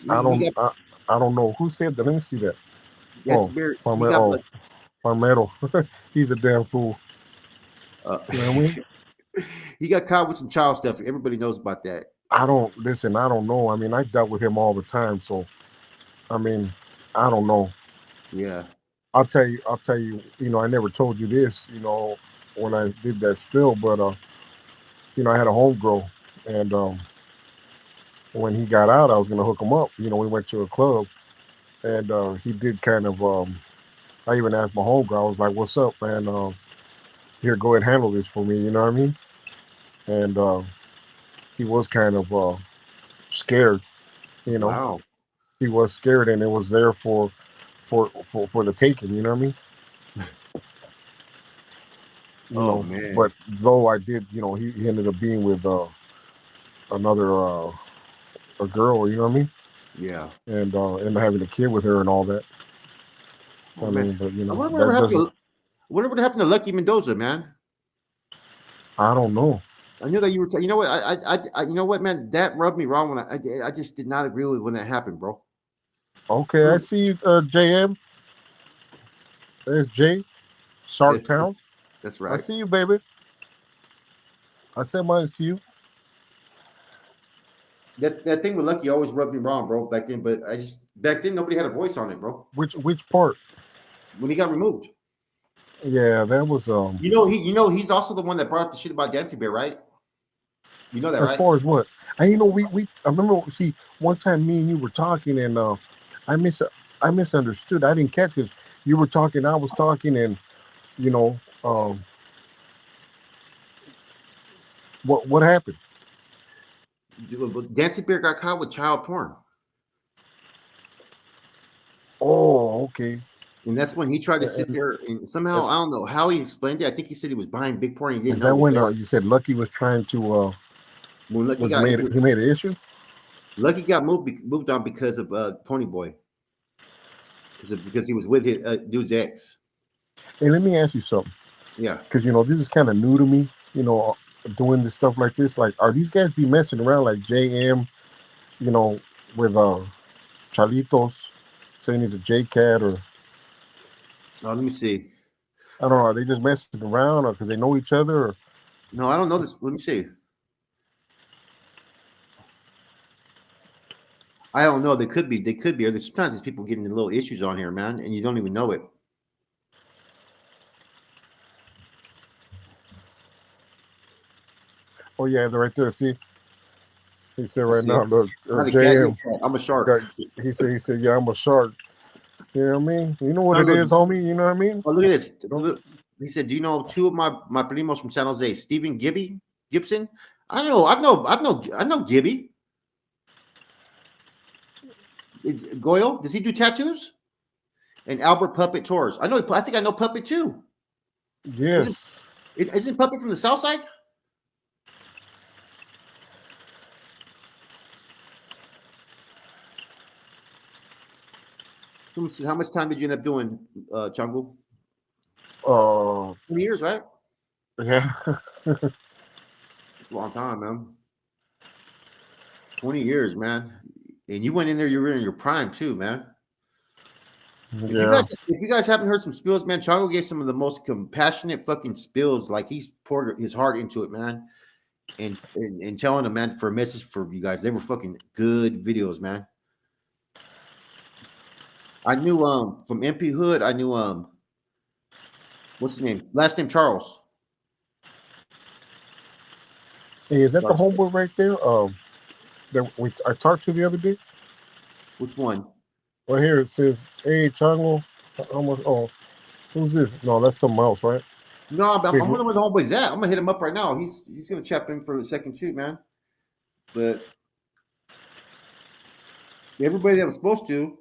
I don't know who said that. Let me see that.
Dancing Bear. He got
Oh, Palmetto. He's a damn fool. You know what I mean?
He got caught with some child stuff. Everybody knows about that.
I don't know. I mean, I dealt with him all the time, so I mean, I don't know.
Yeah.
I'll tell you. I never told you this. When I did that spill, but I had a homegirl, And when he got out, I was gonna hook him up. We went to a club, and he did kind of. I even asked my homegirl. I was like, "What's up, man? Here, go ahead and handle this for me." You know what I mean? And he was kind of scared. You know,
Wow.
he was scared, and it was there for the taking. You know what I mean?
Oh man.
But though I did, he ended up being with another a girl. You know what I mean?
Yeah.
And ended up having a kid with her and all that.
Oh
I
man.
mean, but
I wonder
that
what happened
doesn't.
to, wonder what happened to Lucky Mendoza, man.
I don't know.
I knew that you were. You know what? You know what, man? That rubbed me wrong when I just did not agree with when that happened, bro.
Okay, I see you, JM. There's Jay, Shark
That's
Town.
that's
I
right.
see you, baby. I sent mine to you.
That thing with Lucky always rubbed me wrong, bro. Back then, but I just back then nobody had a voice on it, bro.
Which part?
When he got removed,
Yeah, that was
he's also the one that brought up the shit about Dancing Bear, right? You know that,
as
right?
far as what? And we I remember, see, one time me and you were talking, and I mis I misunderstood. I didn't catch because you were talking, I was talking, and you know what happened?
Dancing Bear got caught with child porn,
Oh, okay.
and that's when he tried to sit
And,
there and somehow
and
I don't know how he explained it. I think he said he was buying big porn. He didn't
is
know it
that
was
when
there.
you said Lucky was trying to
When Lucky
was
got
made he made an issue?
Lucky got moved on because of Pony Boy, because he was with his dude's ex.
Hey, let me ask you something,
Yeah.
because this is kind of new to me. Doing this stuff like this, like, are these guys be messing around like JM? You know, with Chalitos, saying he's a J cat, or
Let me see.
I don't know. Are they just messing around, or because they know each other? Or
No, I don't know this. Let me see. I don't know. They could be. They could be. Or sometimes these people getting little issues on here, man, and you don't even know it.
oh yeah, they're right there. See, he said
Let's
right
see.
now, look,
Not a cat. You're a
JM.
cat. I'm a shark.
got- he said, yeah, I'm a shark. You know what I mean? You know what it
Chango,
is, homie. You know what I mean?
oh, look at this.
Don't-
He said, "Do you know two of my primos from San Jose? Stephen Gibson. I know Gibby. Goyle. Does he do tattoos? And Albert Puppet tours. I know. I think I know Puppet too. Isn't,
Yes.
isn't Puppet from the South Side? Let me see. How much time did you end up doing, Chango?
Uh,
20 years, right?
yeah.
That's a long time, man. 20 years, man. And you went in there. You were in your prime too, man.
Yeah.
If you guys haven't heard some spills, man, Chango gave some of the most compassionate fucking spills. Like he's poured his heart into it, man. And telling them, man, for a message for you guys. They were fucking good videos, man. I knew from MP Hood, I knew what's his name? Last name Charles.
Hey, is that the homeboy right there? That I talked to the other day.
Which one?
Right here it says, "Hey, Chango, how much?" Oh, who's this? No, that's something else, right?
No, I'm
Wait,
wondering where the homeboy's at. I'm gonna hit him up right now. He's gonna chap in for the second shoot, man. But everybody that was supposed to,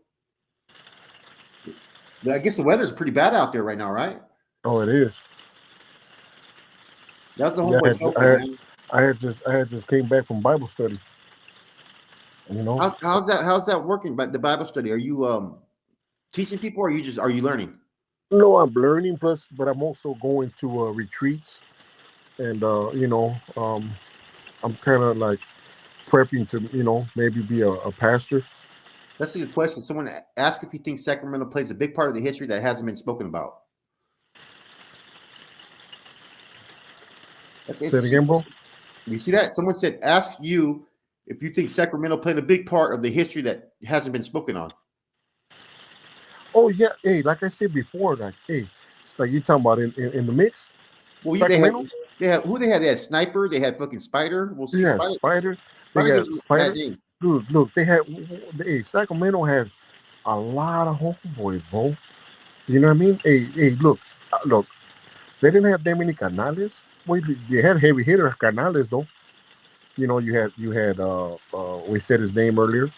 I guess the weather's pretty bad out there right now, right?
oh, it is.
That's the
Yeah,
homeboy told me, man.
I had just came back from Bible study. You know,
How's that working? But the Bible study, are you teaching people, or are you learning?
no, I'm learning. Plus, but I'm also going to retreats, and I'm kind of like prepping to maybe be a pastor.
That's a good question. Someone asked if you think Sacramento plays a big part of the history that hasn't been spoken about. That's
Say it
interesting.
again, bro.
You see that? Someone said, ask you if you think Sacramento played a big part of the history that hasn't been spoken on.
Oh yeah, hey, like I said before, like hey, it's like you talking about in the mix,
Well,
Sacramento.
They had who they had? They had Sniper. They had fucking Spider. We'll see.
Yeah,
Spider.
Spider. They
Spider
got
gives you a bad
Spider.
name.
Dude, look, they had. Hey, Sacramento had a lot of homeboys, bro. You know what I mean? Hey, look. They didn't have that many canales. Well, they had heavy hitter canales though. You know, you had we said his name earlier.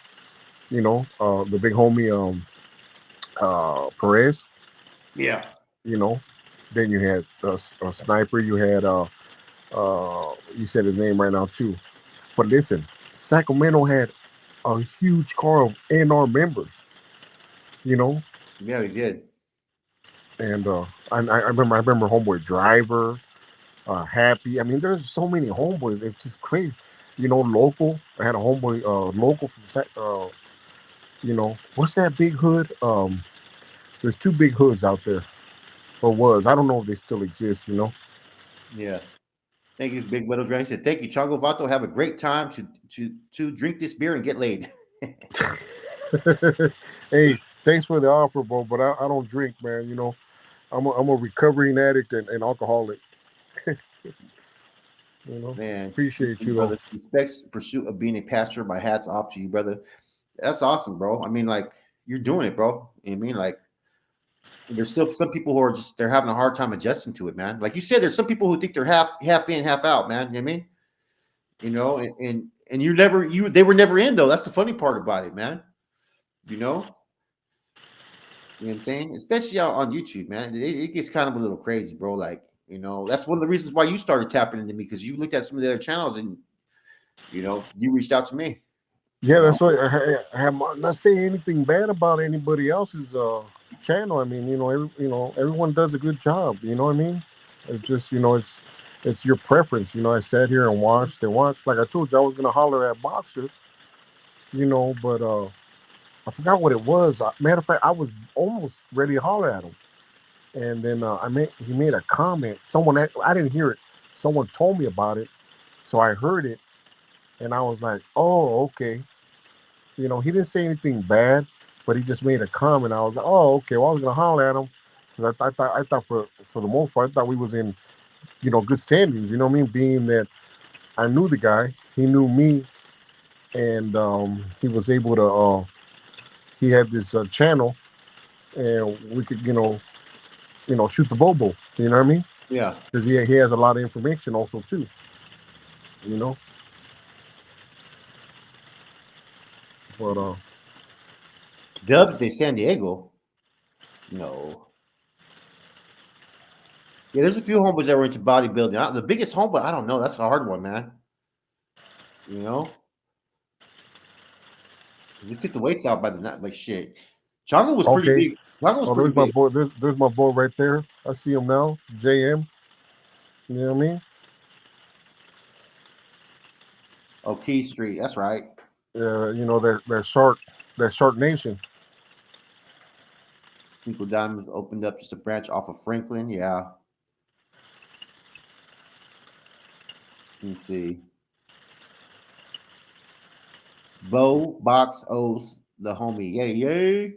You know, the big homie Perez.
Yeah.
You know, then you had a Sniper. You had you said his name right now too. But listen, Sacramento had a huge car of NR members. You know,
Yeah, they did.
and I remember homeboy Driver, Happy. I mean, there's so many homeboys. It's just crazy. You know, local. I had a homeboy local from you know, what's that big hood? There's two big hoods out there, or was. I don't know if they still exist. You know.
Yeah. Thank you, Big Widow Drink. Said, thank you, Chango Vato. Have a great time to drink this beer and get laid.
Hey, thanks for the offer, bro. But I don't drink, man. You know, I'm a recovering addict and alcoholic. You know,
Man,
appreciate
listen,
you though.
brother. Respects pursuit of being a pastor. My hat's off to you, brother. That's awesome, bro. I mean, like, you're doing it, bro. You know what I mean, like, there's still some people who are just they're having a hard time adjusting to it, man. Like you said, there's some people who think they're half in, half out, man. You know what I mean? You know, and you never they were never in though. That's the funny part about it, man. You know? You know what I'm saying? Especially out on YouTube, man. It gets kind of a little crazy, bro. Like, you know, that's one of the reasons why you started tapping into me because you looked at some of the other channels and you know, you reached out to me.
Yeah,
You know?
that's why I have not saying anything bad about anybody else's channel. I mean, everyone does a good job. You know what I mean? It's just it's your preference. You know, I sat here and watched and watched. Like I told you, I was gonna holler at Boxer. You know, but I forgot what it was. Matter of fact, I was almost ready to holler at him, and then he made a comment. I didn't hear it. Someone told me about it, so I heard it, and I was like, oh, okay. You know, he didn't say anything bad, but he just made a comment. I was like, oh, okay. Well, I was gonna holler at him because I thought for the most part, I thought we was in good standings. You know what I mean? Being that I knew the guy, he knew me, and he was able to. He had this channel, and we could shoot the bobo. You know what I mean?
Yeah.
Because he has a lot of information also too. You know, but
Dubs de San Diego. No. Yeah, there's a few homeboys that were into bodybuilding. The biggest homeboy, I don't know. That's a hard one, man. You know? Because he took the weights out by the night. Like, shit. Chango was pretty
okay.
big. Chango was
Oh,
pretty
there's my
big.
boy. There's my boy right there. I see him now. JM. You know what I mean?
Oh, Key Street. That's right.
That Shark Nation.
Cinco Diamonds opened up just a branch off of Franklin. Yeah. Let me see. Bo Box O's the homie. Yay, yay.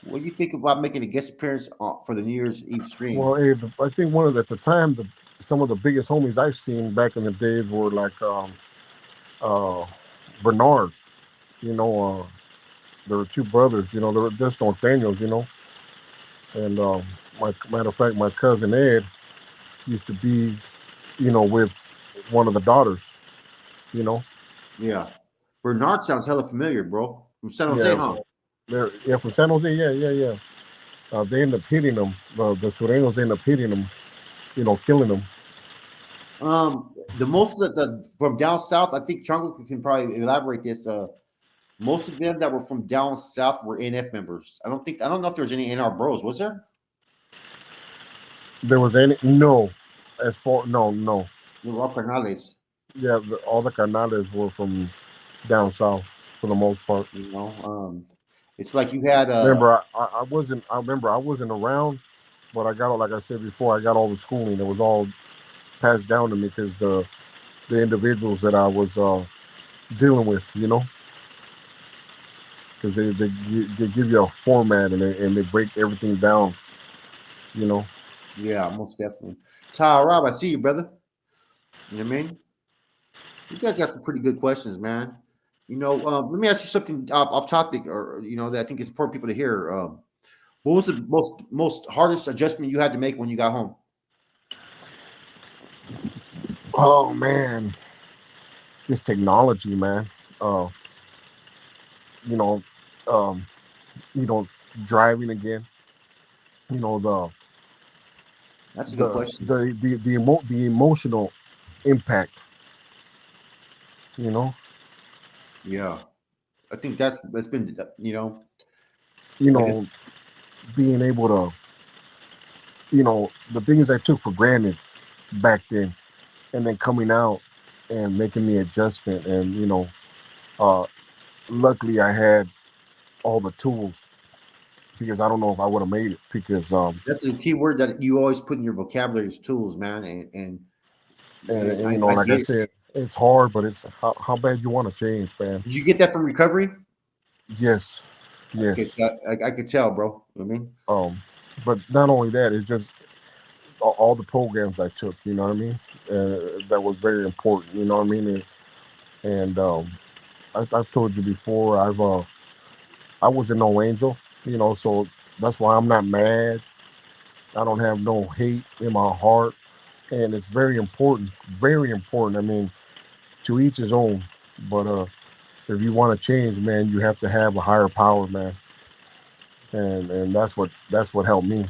What do you think about making a guest appearance for the New Year's Eve stream?
Well, hey, I think at the time some of the biggest homies I've seen back in the days were like uh, Bernard. You know, there were two brothers. You know, there were just Nathaniels. You know, and matter of fact, my cousin Ed used to be, with one of the daughters. You know,
Yeah. Bernard sounds hella familiar, bro. From San Jose,
yeah,
huh?
yeah, from San Jose. Yeah. They end up hitting them. The Sureños end up hitting them. You know, killing them.
The most of the from down south, I think Chango can probably elaborate this. Most of them that were from down south were NF members. I don't know if there was any NR bros. Was there?
There was any no, as far no.
They were all carnales.
Yeah, all the carnales were from down south for the most part.
You know, it's like you had
Remember, I wasn't. I remember I wasn't around, but I got like I said before. I got all the schooling. It was all passed down to me because the individuals that I was dealing with, because they give you a format and they break everything down, you know.
Yeah, most definitely. Ty Rob, I see you, brother. You know what I mean? You guys got some pretty good questions, man. Let me ask you something off topic, or that I think is important people to hear. What was the most hardest adjustment you had to make when you got home?
Oh man, this technology, man. Uh, you know, um, you know, driving again. You know
That's a good
the
question.
the emotional impact. You know,
Yeah, I think that's been
you
like
know, being able to, the things I took for granted back then, and then coming out and making the adjustment, and uh, luckily I had all the tools because I don't know if I would have made it because
that's a key word that you always put in your vocabulary is tools, man. And
and
I
like I
get it.
said, it's hard, but it's how bad you want to change, man.
Did you get that from recovery?
Yes,
Okay,
yes.
so I could tell, bro. You know what I mean,
Um, but not only that, it's just all the programs I took. You know what I mean? That was very important. You know what I mean? And I've told you before. I wasn't no angel. So that's why I'm not mad. I don't have no hate in my heart, and it's very important. Very important. I mean, to each his own. But if you want to change, man, you have to have a higher power, man. And that's what helped me.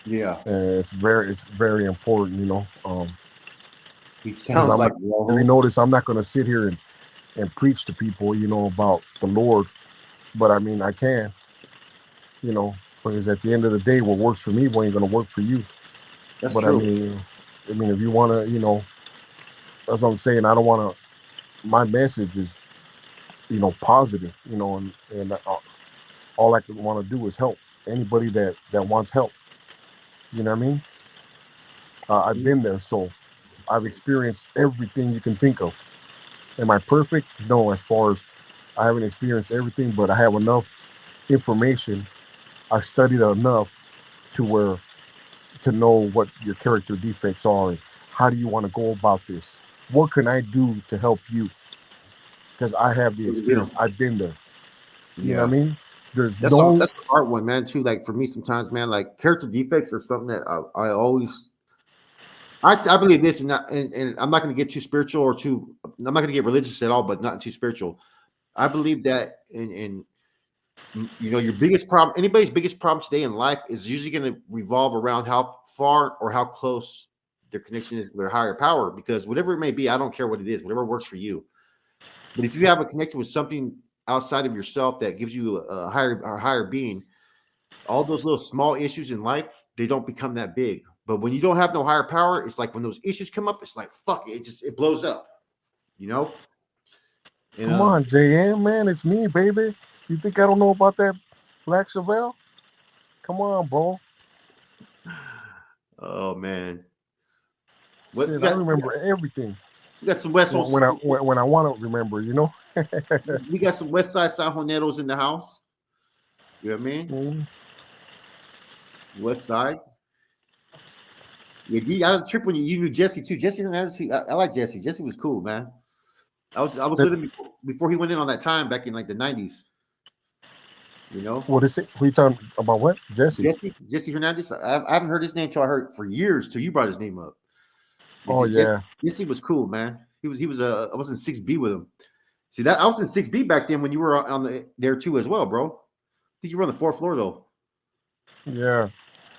yeah.
And it's very important,
He
because
sounds
I'm
like
not. If you
Rojo.
notice, I'm not going to sit here and preach to people, about the Lord. But I mean, I can, you know, because at the end of the day, what works for me ain't going to work for you.
That's
But I
true.
mean, if you want to, that's what I'm saying. I don't want to. My message is, positive, and all I could want to do is help anybody that wants help. You know what I mean? I've been there, so I've experienced everything you can think of. Am I perfect? No, as far as I haven't experienced everything, but I have enough information. I've studied enough to where to know what your character defects are and how do you want to go about this. What can I do to help you? Because I have the experience. I've been there. You know what I
Yeah.
mean? There's
That's all.
no
That's the hard one, man. Too. Like for me, sometimes, man, like character defects are something that I always. I believe this, and I'm not going to get too spiritual or too. I'm not going to get religious at all, but not too spiritual. I believe that your biggest problem, anybody's biggest problem today in life, is usually going to revolve around how far or how close their connection is with their higher power. Because whatever it may be, I don't care what it is, whatever works for you. But if you have a connection with something outside of yourself that gives you a higher being, all those little small issues in life, they don't become that big. But when you don't have no higher power, it's like when those issues come up, it's like fuck it, it blows up, you know. And
come on, JM, man, it's me, baby. You think I don't know about that Black Chevelle? Come on, bro.
oh man, what we
Shit, I
got?
remember everything
We got some West
when I want to remember.
we got some West Side Sanjoneros in the house. You know what I mean?
Mhm.
West Side. Yeah, I was tripping when you knew Jesse too. Jesse, I like Jesse. Jesse was cool, man. I was
That-
with him before he went in on that time back in like the '90s. You know,
What is it? We talking about what? Jesse.
Jesse Hernandez. I haven't heard his name till I heard for years till you brought his name up. Yeah,
Oh
Jesse,
yeah,
Jesse was cool, man. He was I was in 6B with him. See that I was in 6B back then when you were on there too as well, bro. I think you were on the fourth floor though.
yeah.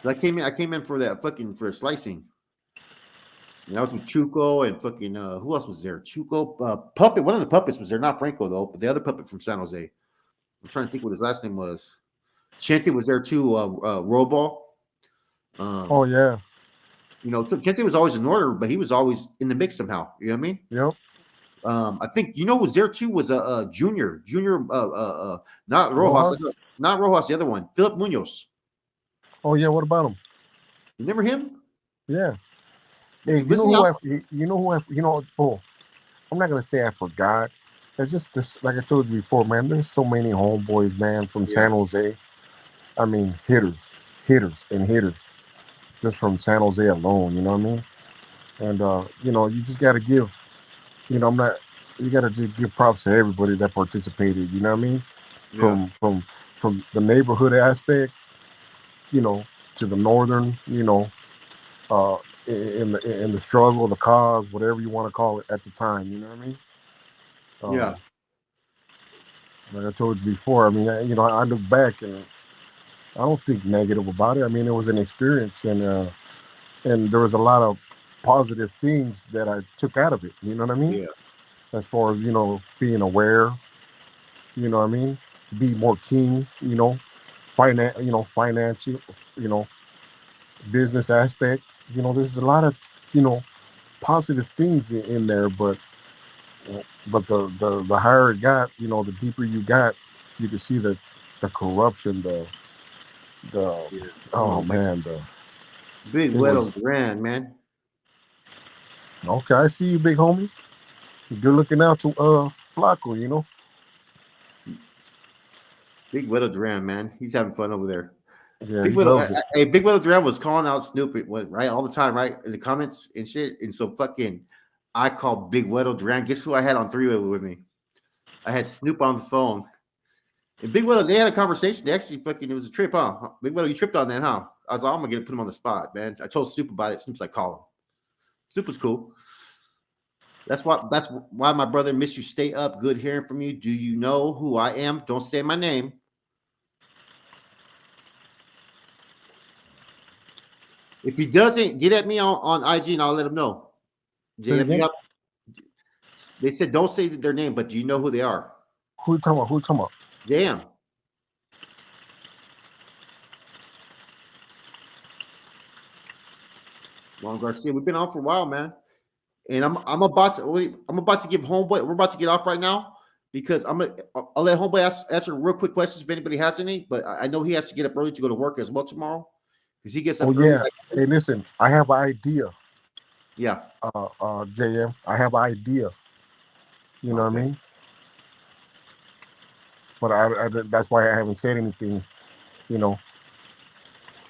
I came in for that fucking for slicing. And I was with Chuco and fucking who else was there? Chuco, puppet. One of the puppets was there, not Franco though, but the other puppet from San Jose. I'm trying to think what his last name was. Chente was there too. Robol.
Oh
Um,
yeah.
so Chente was always in order, but he was always in the mix somehow. You know what I mean?
Yep.
I think who was there too was a junior, not Rojas,
Rojas.
not Rojas, the other one, Philip Munoz.
Oh yeah. What about him?
Remember him?
Yeah. Hey, you
Was
know
he
who
out?
I? You know who I? Oh, I'm not gonna say I forgot. It's just like I told you before, man. There's so many homeboys, man, from
Yeah,
San Jose. I mean, hitters, hitters, and hitters. just from San Jose alone. You know what I mean? And you just got to give. I'm not. You got to just give props to everybody that participated. You know what I mean?
Yeah.
From the neighborhood aspect, you know, to the northern, uh, in the struggle, the cause, whatever you want to call it at the time. You know what I mean?
Yeah.
Like I told you before, I mean, I look back and I don't think negative about it. I mean, it was an experience, and there was a lot of positive things that I took out of it. You know what I mean?
Yeah.
As far as being aware, you know what I mean, to be more keen, financial, you know, business aspect. There's a lot of you know positive things in there, but the higher it got, the deeper you got, you could see the corruption, the
Yeah.
oh man,
Big
it was
Weddle Duran, man.
okay. I see you, big homie. You're looking out to Flacco,
Big Weddle Duran, man. He's having fun over there.
Yeah,
Big
he
Widow,
loves it.
hey, Big Widow Duran was calling out Snoop, right, all the time, right, in the comments and shit. And so fucking, I called Big Widow Duran. Guess who I had on three-way with me? I had Snoop on the phone. And Big Widow, they had a conversation. They actually fucking, it was a trip, huh? Big Widow, you tripped on that, huh? I was like, I'm gonna put him on the spot, man. I told Snoop about it. Snoop's like, call him. Snoop was cool. That's why my brother miss you. Stay up. Good hearing from you. Do you know who I am? Don't say my name. If he doesn't, get at me on IG and I'll let him know.
Say it
JM,
again.
they said don't say their name, but do you know who they are?
Who you talking about? Who you talking about?
JM. Juan Garcia. We've been on for a while, man. And I'm about to give Homeboy. We're about to get off right now because I'll let Homeboy answer real quick questions if anybody has any. But I know he has to get up early to go to work as well tomorrow because he gets
Oh
up early.
yeah. Hey, listen, I have an idea.
Yeah.
JM, I have an idea. You know what I
Okay.
mean? But that's why I haven't said anything. You know,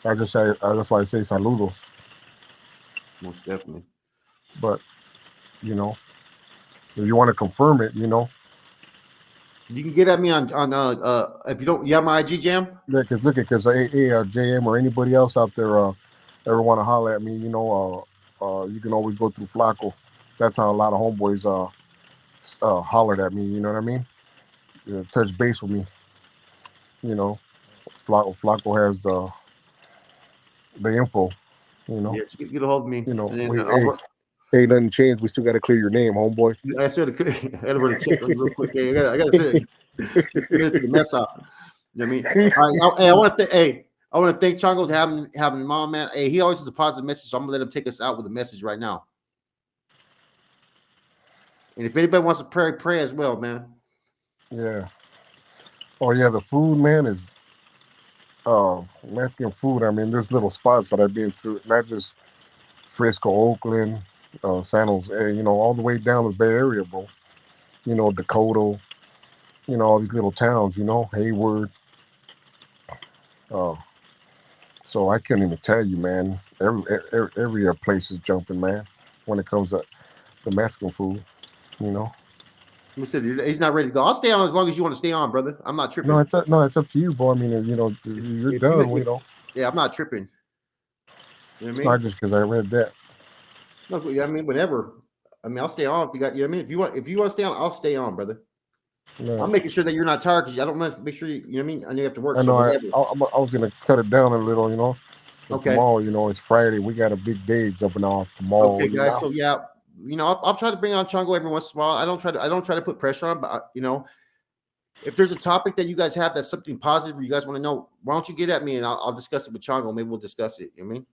that's why I say saludos.
Most definitely.
But you know, if you want to confirm it,
You can get at me on if you don't, you have my IG Jam.
because JM or anybody else out there ever want to holler at me, you can always go through Flacco. That's how a lot of homeboys hollered at me. You know what I mean? Touch base with me. You know, Flacco has the info. You know,
Yeah, get a hold of me, and then
we ain't nothing changed. We still got to clear your name, homeboy.
I said I had to run a check real quick. Hey, I gotta say, just get into the mess up. You know what I mean? All right, now, hey, I want to thank Chango to having him on, man. Hey, he always has a positive message, so I'm gonna let him take us out with a message right now. And if anybody wants to pray as well, man.
Yeah. Oh yeah, the food, man, is Mexican food. I mean, there's little spots that I've been through, not just Frisco, Oakland, San Jose, all the way down to the Bay Area, bro. Dakota, all these little towns, Hayward. Uh, so I can't even tell you, man. Every place is jumping, man. When it comes to the Mexican food, you know.
He said he's not ready to go. I'll stay on as long as you want to stay on, brother. I'm not
No,
tripping.
it's up to you, bro. I mean, you're
If
done,
yeah, I'm not tripping. You know what I
Not
mean?
just because I read that.
No, I mean whenever. I mean, I'll stay on if you got. You know what I mean? If you want to stay on, I'll stay on, brother. I'm
No,
making sure that you're not tired because I don't want to make sure you know what I mean. I know you have to work.
I
So
know.
whenever.
I was gonna cut it down a little, because
Okay.
tomorrow, it's Friday. We got a big day jumping off tomorrow.
Okay, guys. So yeah, I'll try to bring on Chango every once in a while. I don't try to put pressure on, but if there's a topic that you guys have that's something positive, or you guys want to know, why don't you get at me and I'll discuss it with Chango. Maybe we'll discuss it. You know what I mean?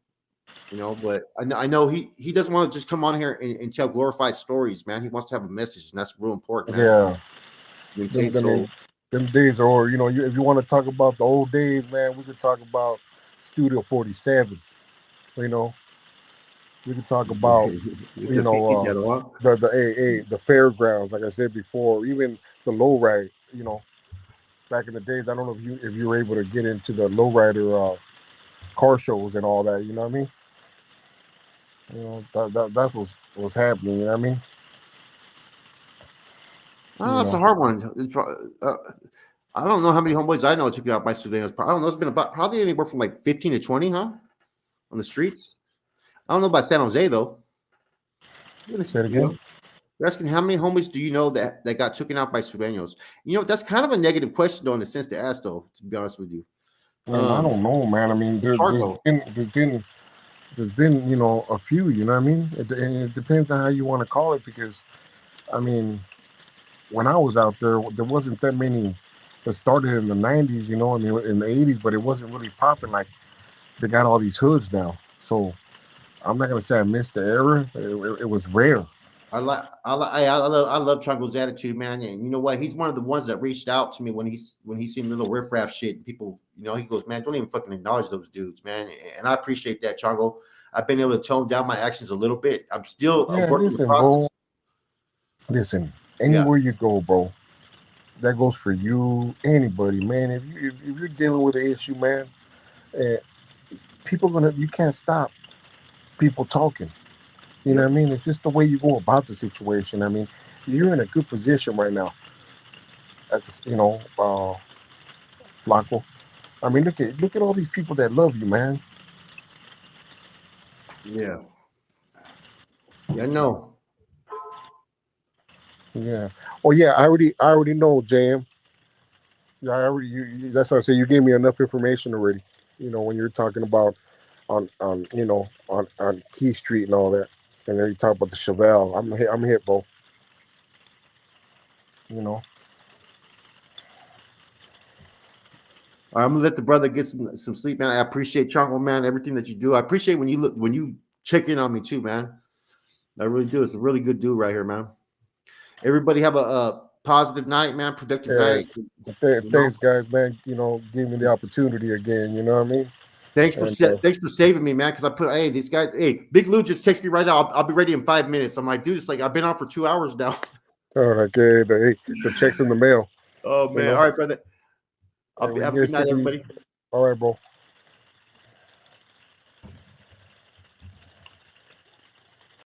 But I know he doesn't want to just come on here and tell glorified stories, man. He wants to have a message, and that's real important, man.
Yeah,
You know what I'm saying?
I
So
mean, them days are, or if you want to talk about the old days, man, we could talk about Studio 47. You know, we could talk about,
it's
you
a PC
know,
channel, huh?
the the fairgrounds, like I said before, even the lowride. Back in the days, I don't know if you were able to get into the lowrider car shows and all that. You know what I mean? That's what's happening. You know what I mean?
Oh,
You
that's a
know,
hard one. I don't know how many homeboys I know took out by Sudanos. I don't know. It's been about probably anywhere from like 15 to 20, huh? On the streets. I don't know about San Jose though. You
say it again.
know, you're asking how many homies do you know that got taken out by Sureños? You know, that's kind of a negative question though, in a sense to ask though, to be honest with you.
Man, I don't know, man. I mean,
It's hard though.
there's been a few. You know what I mean? And it depends on how you want to call it, because I mean, when I was out there wasn't that many that started in the '90s. You know, I mean, in the '80s, but it wasn't really popping like they got all these hoods now. So I'm not gonna say I missed the era. It was rare.
I love Chango's attitude, man. And you know what? He's one of the ones that reached out to me when he's seen little riffraff shit. People, he goes, man, don't even fucking acknowledge those dudes, man. And I appreciate that, Chango. I've been able to tone down my actions a little bit. I'm still a
Yeah,
work in the
listen, bro.
process.
Listen,
Yeah,
anywhere you go, bro, that goes for you, anybody, man. If you're dealing with an issue, man, uh, you can't stop people talking. You know
yep.
what I mean? It's just the way you go about the situation. I mean, you're in a good position right now. That's Flacco. I mean, look at all these people that love you, man.
Yeah. Yeah, no.
Yeah. Oh yeah, I already know, Jam. Yeah, that's why I say you gave me enough information already. When you're talking about on Key Street and all that, and then you talk about the Chevelle. I'm hit, bro. You know.
All right, I'm gonna let the brother get some sleep, man. I appreciate Chango, man, everything that you do. I appreciate when you check in on me too, man. I really do. It's a really good dude right here, man. Everybody have a positive night, man. Productive
Yeah.
night. You know,
Thanks, guys, man. Give me the opportunity again. You know what I mean? And
thanks for saving me, man. Because I put, hey, these guys, hey, Big Lou just text me right now. I'll be ready in 5 minutes. I'm like, dude, it's like I've been on for 2 hours now.
okay, the checks in the mail.
Oh
You
man,
know.
all right, brother.
And when
Have
you
a good
guys
night,
take it,
everybody.
all right, bro.